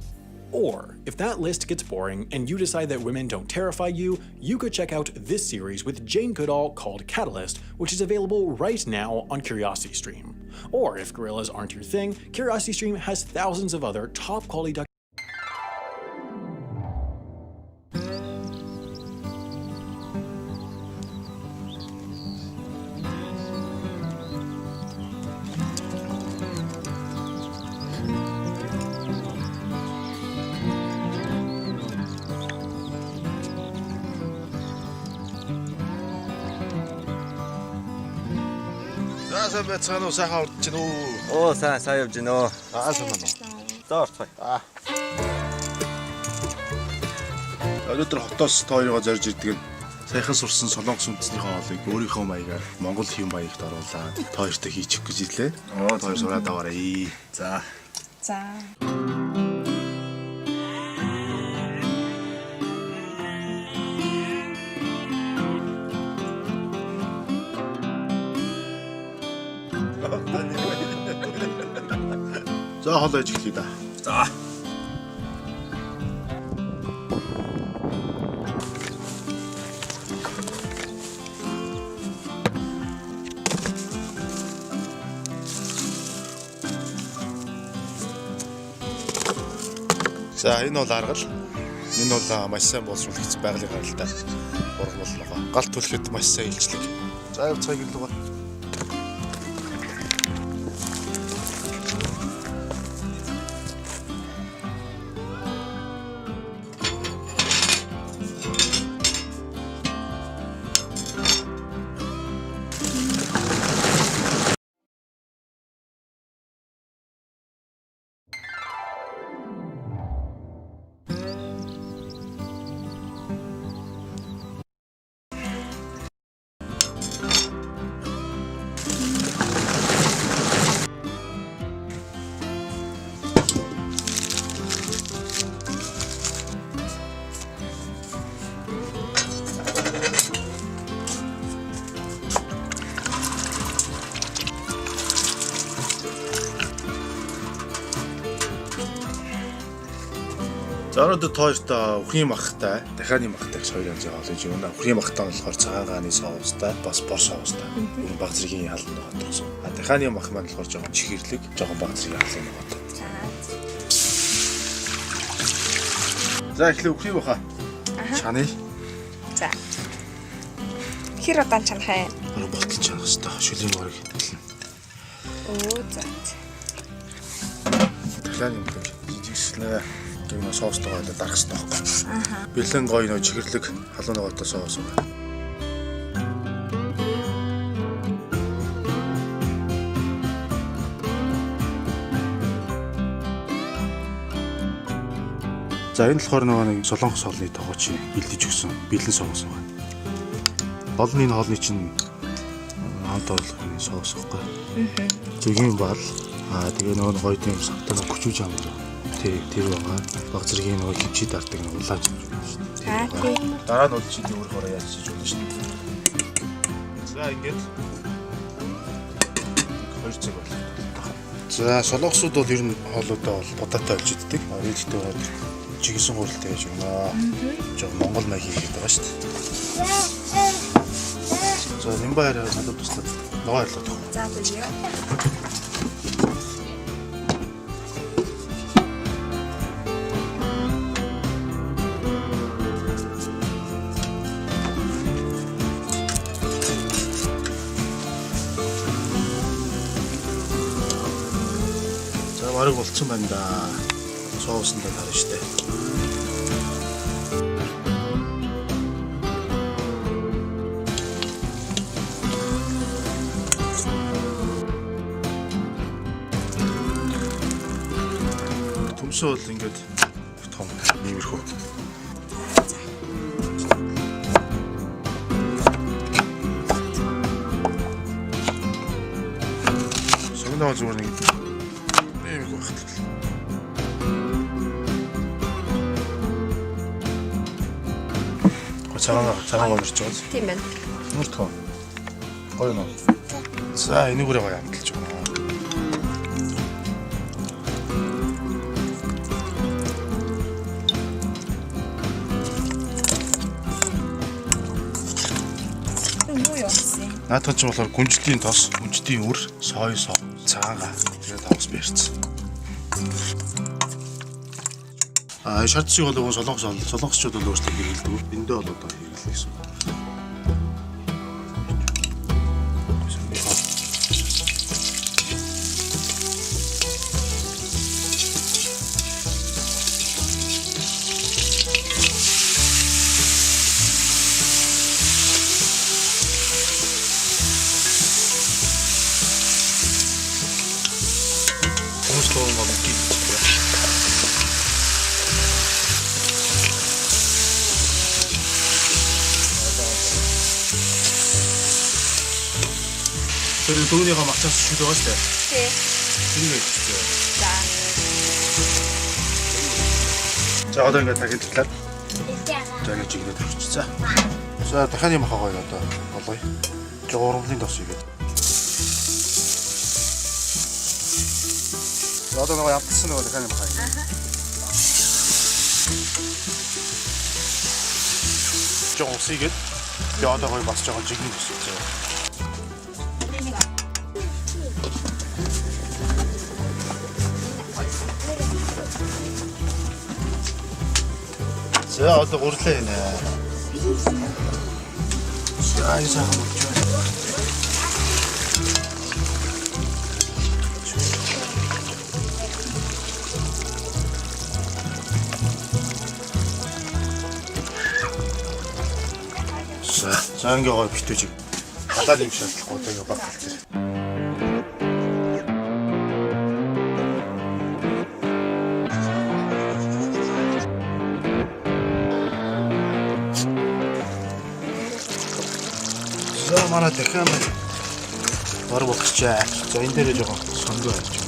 Or, if that list gets boring and you decide that women don't terrify you, you could check out this series with Jane Goodall called Catalyst, which is available right now on CuriosityStream. Or, if gorillas aren't your thing, CuriosityStream has thousands of other top-quality сайн байцгаана уу, сайхан урдж гин үү? Оо, сайн явж гин үү. Сайн байна уу? За орцгоё. Өнөөдөр хотоос та хоёроо зорж ирдэг нь саяхан сурсан Солонгос үндэснийхээ хоолыг өөрийнхөө маягаар Монгол хэв маягт оруулаад та хоёртой хийчих гэж ирлээ. Та хоёр сураад аваарай. За. За. За хоол ээж эхлэе да. За. За энэ бол аргал. Энэ бол маш сайн боловсруулагдсан байгалийн гаралтай. Ургамал галт түлхэд маш сайн илчлэг. За явцгаая гэлээ. За өнөөдөр тоёртой өхрийн махтай, дахианы махтай гэж хоёр янзын хоол хийж байна. Өхрийн махтай нь болохоор цагаан гааны соустай, баг соустай. Энэ баг зэргийн халуун ногоотсон. Дахианы мах маань болохоор жоохон чихэрлэг, жоохон баг зэргийн халуун ногоотой. За эхлээ өхрийн баха. Чанаа. За. Хэр удаан чанах вэ? Ботл чанах хэвээр шүлийн морыг. Оо за. Дахианы мах жижигснээ энэ соустойгоо дарах хэрэгтэй байхгүй. Бэлэн гоё нөө чихэрлэг халуун ногоотой соус уу. За энэ болохоор нэг солонгос хоолны тогоочийн бэлдэж өгсөн бэлэн соус байна. Голны хоолны чинь хамт орлогын соус байхгүй. Зүгийн бал тэгээ нөгөө гойдын савтаа күчүүж юм даа. Тэр байгаа. Баг зэргийн нөгөө хөвчий дардаг нэг улааж юм шүү дээ. Дараа нь чи өөрөөр яачиж болно шүү дээ. За ингээд 2 цаг боллоо. За солонгосууд бол ер нь хоолуудаа бол будаатай олж иддэг. Ээлжтэй бол чигсэн хуралтай байж байна. Жог Монгол маяг хийгээд байгаа шүү дээ. За нэмбай надад туслаад нөгөө хайлаад байгаа. За тэгье. Бараг болцсон байна да. Соуснд харна штэ. Төмсөө бол ингээд том нэмэрхүү. Согноо зүгээр нэг цагаан орж байгаа. Тийм байна. Нүртгөө. Гоё нөө. За энийгээрээ гоё амталж байгаа. Юу яасан? Наадхан ч болохоор гүнжлийн тос, гүнжлийн үр, сой соо, цагаан тэгээд тавс бэрцсэн. Шатсыг бол солонгосчууд бол өөрсдөө хэрэглэдэг. Эндээ бол одоо хэрэглэх гэсэн. Тэр дүүнийхээ мачаас шүд байгаа шүү дээ. Тий. Ингээд шүү. За. За одоо ингээд тагилтлаад. За ингэж игнээд өгч. За дахиад юм хаагаа одоо болоё. Жог урамлын тос игээд. За одоо нэг ямтсан нөгөө дахиад юм хаа. Жог ус игээд. Тэгээ одоо гоё басж байгаа жигнэ гэсэн. За одоо гурлаа нэ. За энэ сайхан болж байна. За ингээ гоё битүүж. Халаал юм шатлахгүй тэгээ багтал. Манай дахиад бор болчихжээ. За энэ дээрээ жоохон сонгоо авчих.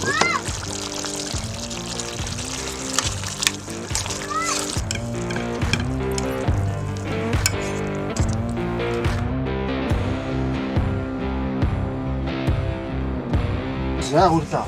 За гурлаа.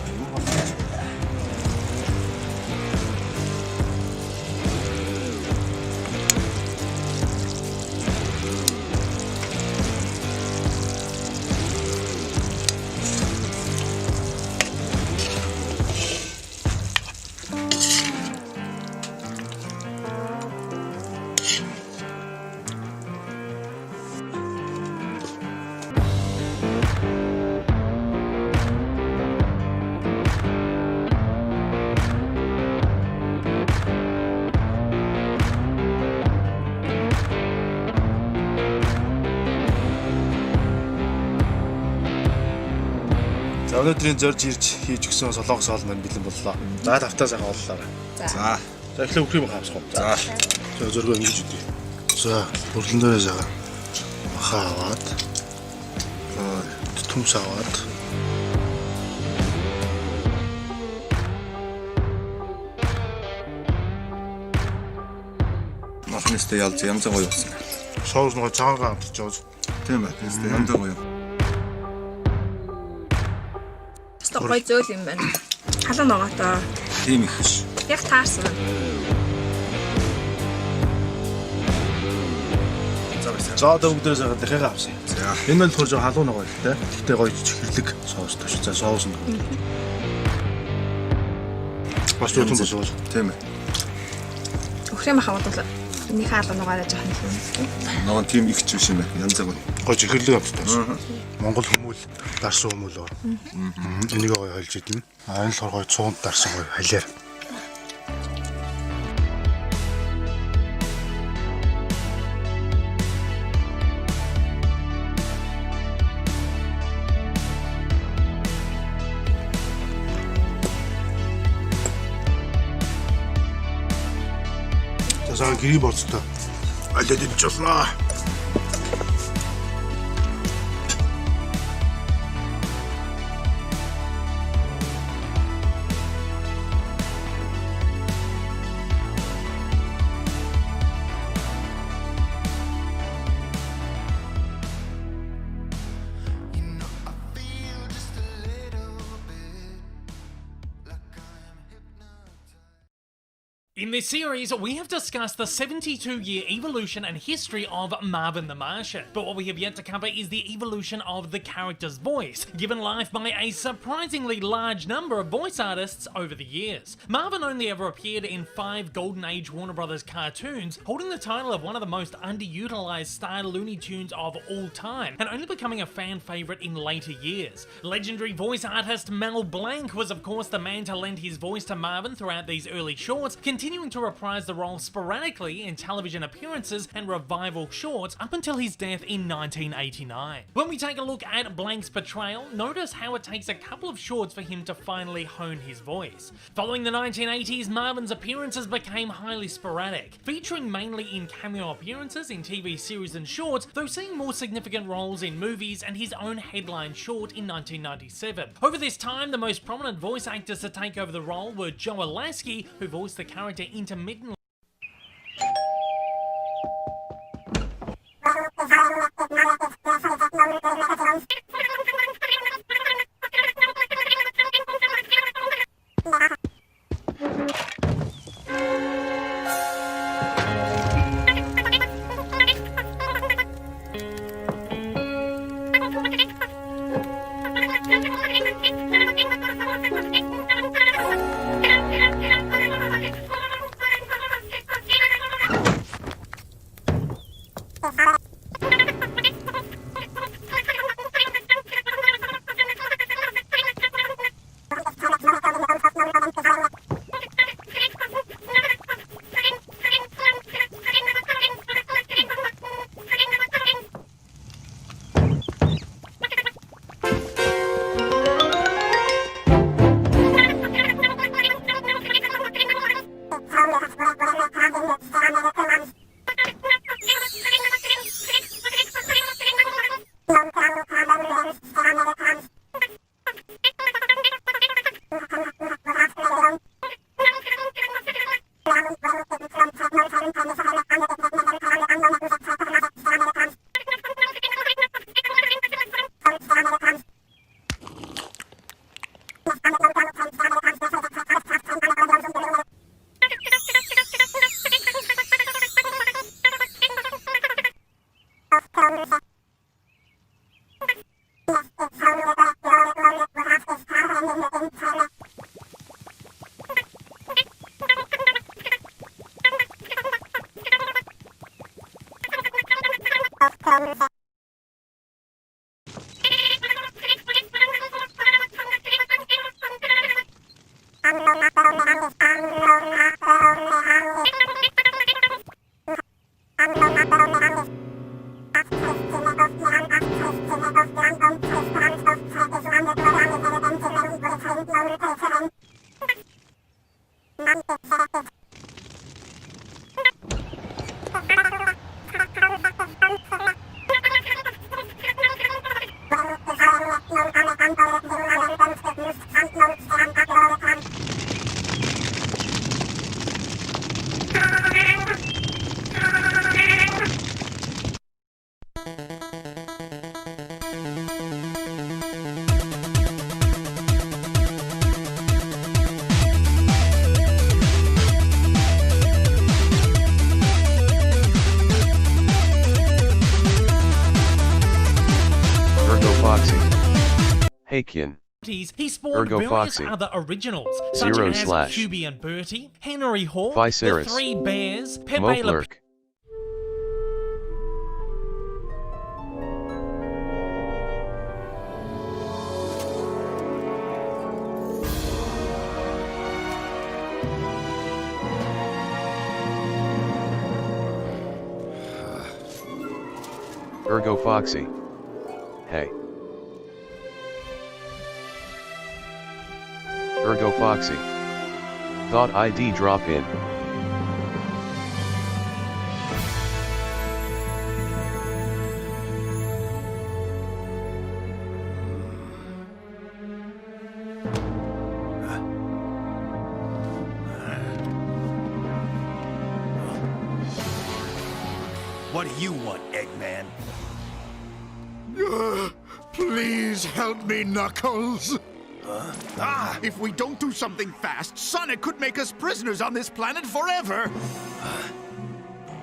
Өнөөдрийн зорж ирж хийж өгсөн солонгос хоол маань бэлэн боллоо. За тавтаа сайхан боллоо. За. За эхлээ үхрийн мах авсах. За. За зөргөө ингэж үдээ. За бүрлэн дээрээ жагаа. Махаа аваад. Төмс аваад. Махнастай ялж янз гоё болсон. Соус нөгөө цагаагаа амтж байгаа. Тийм байх. Тэстэй янз гоё. Стокой зөөл юм байна. Халуун байгаа та. Тийм их ш. Яг таарсан. За одоо бүгдээс хагаад дахиад авсан. За. Энэ нь болохоор жоо халуун байгаа л те. Тэгтээ гоё чихэрлэг соус төш. За соус нь. Бас тутам босоо. Тийм ээ. Үхрийн мах аваад энэ хаалга нугаараа жоохон юм. Ноо тийм их ч биш юм байна. Янз бүр. Гоё чихэрлэг авсан. Монгол хүмүүл дарсан хүмүүл оо. Энийг гоё хайлж идэнэ. Энэ л гоё цуунд дарсан гоё халиар. За гэрээ болцтой. Алээд идэж болно. In this series, we have discussed the 72-year evolution and history of Marvin the Martian. But what we have yet to cover is the evolution of the character's voice, given life by a surprisingly large number of voice artists over the years. Marvin only ever appeared in 5 Golden Age Warner Brothers cartoons, holding the title of one of the most underutilized style Looney Tunes of all time, and only becoming a fan favorite in later years. Legendary voice artist Mel Blanc was of course the man to lend his voice to Marvin throughout these early shorts, continuing to reprise the role sporadically in television appearances and revival shorts up until his death in 1989. When we take a look at Blanc's portrayal, notice how it takes a couple of shorts for him to finally hone his voice. Following the 1980s, Marvin's appearances became highly sporadic, featuring mainly in cameo appearances in TV series and shorts, though seeing more significant roles in movies and his own headline short in 1997. Over this time, the most prominent voice actors to take over the role were Joe Lasky, who voiced the character intermittently. Hey Kin. He spawned various other originals, such Zero as slash. QB and Bertie, Henry Hawk, Viceris. the Three Bears, Pepe Le Moplurk. Ergo Foxy. Hey. Ergo Foxy. Thought ID drop in. What do you want, Eggman? Please help me, Knuckles. If we don't do something fast, Sonic could make us prisoners on this planet forever.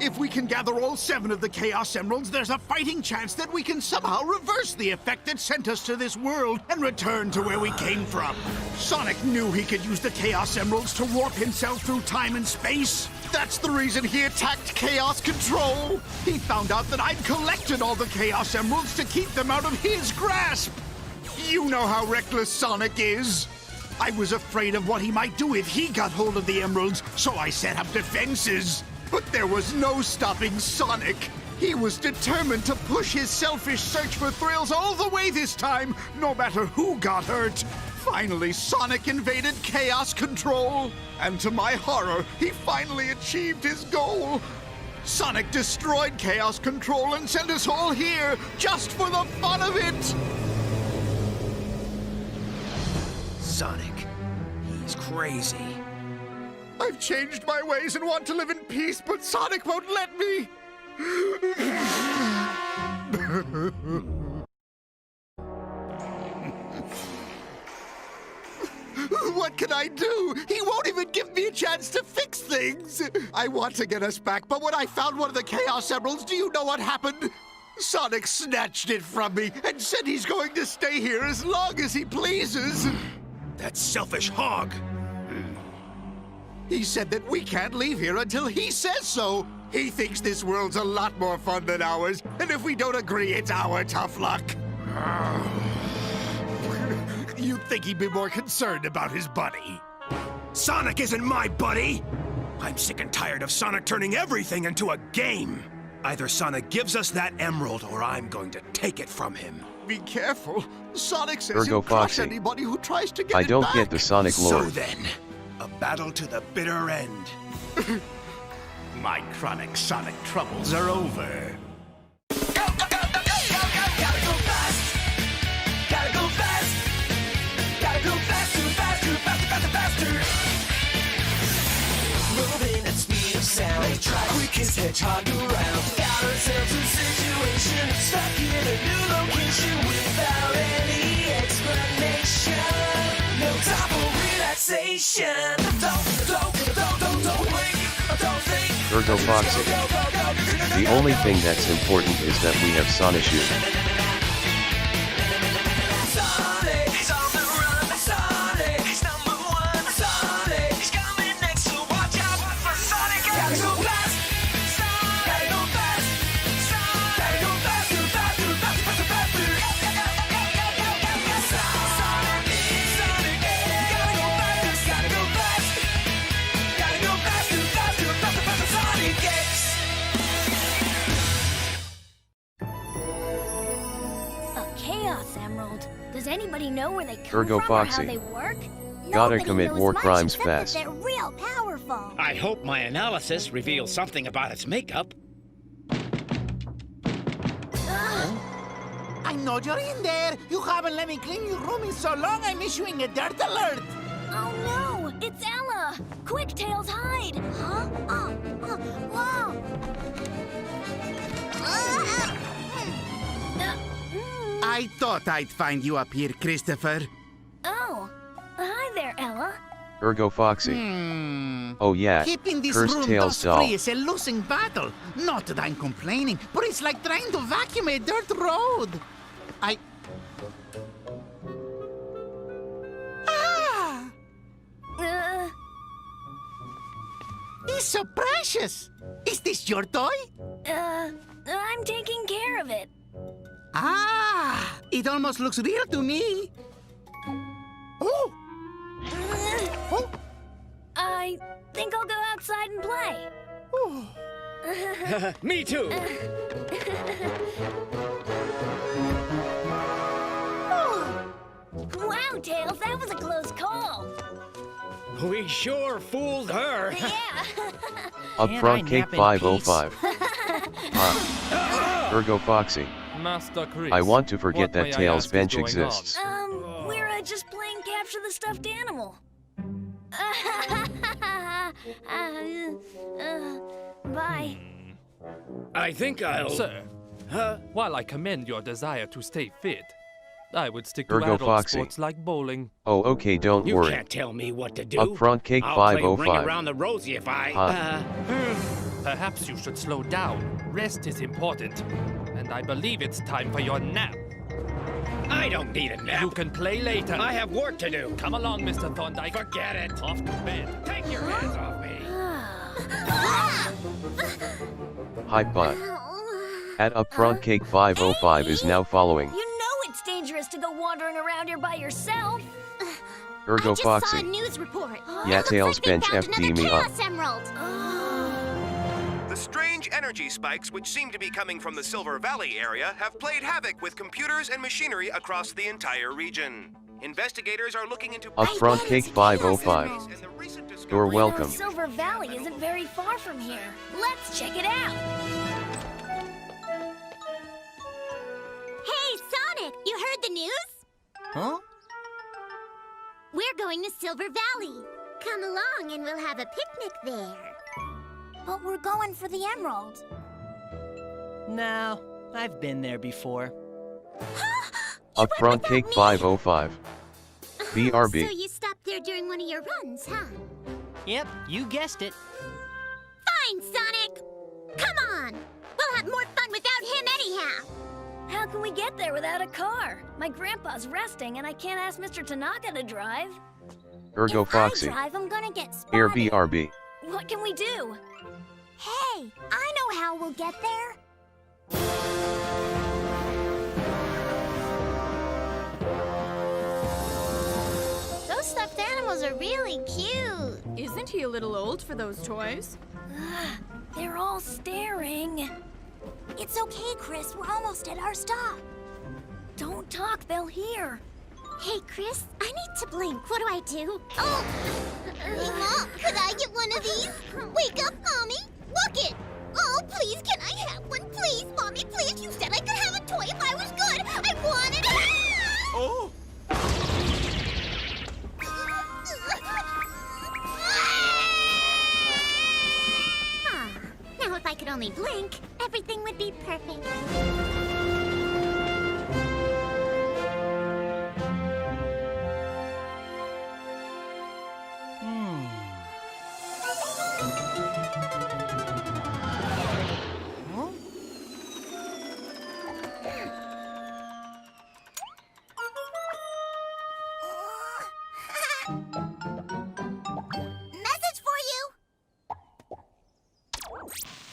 If we can gather all 7 of the Chaos Emeralds, there's a fighting chance that we can somehow reverse the effect that sent us to this world and return to where we came from. Sonic knew he could use the Chaos Emeralds to warp himself through time and space. That's the reason he attacked Chaos Control. He found out that I'd collected all the Chaos Emeralds to keep them out of his grasp. You know how reckless Sonic is. I was afraid of what he might do if he got hold of the emeralds, so I set up defenses. But there was no stopping Sonic. He was determined to push his selfish search for thrills all the way this time, no matter who got hurt. Finally, Sonic invaded Chaos Control. And to my horror, he finally achieved his goal. Sonic destroyed Chaos Control and sent us all here, just for the fun of it. Sonic, he's crazy. I've changed my ways and want to live in peace, but Sonic won't let me. What can I do? He won't even give me a chance to fix things. I want to get us back, but when I found one of the Chaos Emeralds, do you know what happened? Sonic snatched it from me and said he's going to stay here as long as he pleases. That selfish hog. He said that we can't leave here until he says so. He thinks this world's a lot more fun than ours, and if we don't agree, it's our tough luck. You'd think he'd be more concerned about his buddy. Sonic isn't my buddy! I'm sick and tired of Sonic turning everything into a game. Either Sonic gives us that emerald, or I'm going to take it from him. Be careful. Sonic says Ergo he'll crush Foxy. anybody who tries to get I it don't back. get the Sonic So lore. then, a battle to the bitter end. My chronic Sonic troubles are over. Moving at speed of sound, quickest hedgehog around. Got ourselves a situation, stuck in a new location without any explanation. No time for relaxation. Don't wait, don't think. Ergo Foxy. The only thing that's important is that we have Sonic shoe. Sonic's on the run, Sonic's number one. Sonic's coming next, so watch out for Sonic. Gotta go fast, gotta go fast, gotta go faster, faster, faster, faster, faster. Sonic, gotta go fast, gotta go fast, gotta go faster, faster, faster, faster, Sonic X. A Chaos Emerald. Does anybody know where they come Ergo from or how Foxy. they work? Gotta Nobody commit knows war much crimes except that fast. They're real powerful. I hope my analysis reveals something about its makeup. I know you're in there. You haven't let me clean your room in so long, I'm issuing a dirt alert. Oh no! It's Ella! Quick, Tails, hide! Huh? Whoa! I thought I'd find you up here, Christopher. Oh, hi there, Ella. Ergo Foxy. Oh yeah, Keeping this cursed room Tails doll. dust-free is a losing battle. Not that I'm complaining, but it's like trying to vacuum a dirt road. It's so precious. Is this your toy? I'm taking care of it. Ah, it almost looks real to me. Oh! I think I'll go outside and play. Me too. Wow, Tails, that was a close call. We sure fooled her. Yeah. Upfront Cake 505. Ergo Foxy. Master Chris, I want to forget what that may I Tails ask bench is going on? exists. We're just playing capture the stuffed animal. Bye. I think I'll... Sir, while I commend your desire to stay fit, I would stick to Ergo adult Foxy. sports like bowling. Oh okay, don't You worry. can't tell me what to do. Upfront Cake I'll play 505. ring around the rosy if I... Perhaps you should slow down. Rest is important. And I believe it's time for your nap. I don't need a nap. You can play later. I have work to do. Come along, Mr. Thorndyke. Forget it. Off to bed. Take your hands off me. Hi bot. At Upfront Cake 505 is now following. You know it's dangerous to go wandering around here by yourself. Ergo I just saw a Foxy. news report. Yeah, Tails bench FD me up. Emerald. The strange energy spikes, which seem to be coming from the Silver Valley area, have played havoc with computers and machinery across the entire region. Investigators are looking into... Upfront Cake 505. You're welcome. Silver Valley isn't very far from here. Let's check it out. Hey, Sonic! You heard the news? Huh? We're going to Silver Valley. Come along and we'll have a picnic there. But we're going for the emerald. No, I've been there before. Upfront Cake 505. BRB. So you stopped there during one of your runs, huh? Yep, you guessed it. Fine, Sonic! Come on! We'll have more fun without him anyhow! How can we get there without a car? My grandpa's resting and I can't ask Mr. Tanaka to drive. Ergo Foxy. If I drive, I'm gonna get spotted. Here BRB. What can we do? Hey, I know how we'll get there. Those stuffed animals are really cute. Isn't he a little old for those toys? They're all staring. It's okay, Chris. We're almost at our stop. Don't talk, they'll hear. Hey, Chris, I need to blink. What do I do? Oh! Hey, Mom, could I get one of these? Wake up, Mommy! Look it! Oh, please, can I have one? Please, Mommy, please. You said I could have a toy if I was good. I wanted it. Oh! Now, if I could only blink, everything would be perfect. Message for you!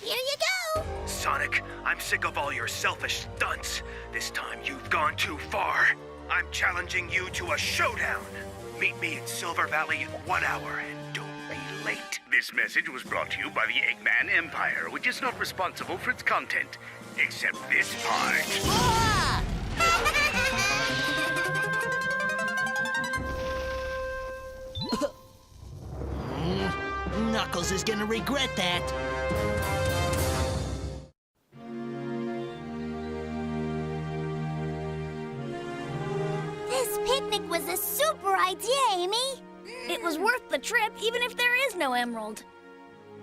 Here you go! Sonic, I'm sick of all your selfish stunts. This time you've gone too far. I'm challenging you to a showdown. Meet me in Silver Valley in 1 hour and don't be late. This message was brought to you by the Eggman Empire, which is not responsible for its content, except this part. Knuckles is gonna regret that. picnic was a super idea, Amy. It was worth the trip, even if there is no emerald.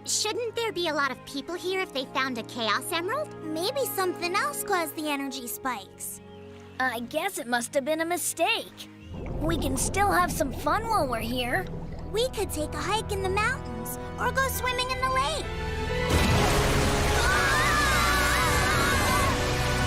Shouldn't there be a lot of people here if they found a Chaos Emerald? Maybe something else caused the energy spikes. I guess it must have been a mistake. We can still have some fun while we're here. We could take a hike in the mountains or go swimming in the lake.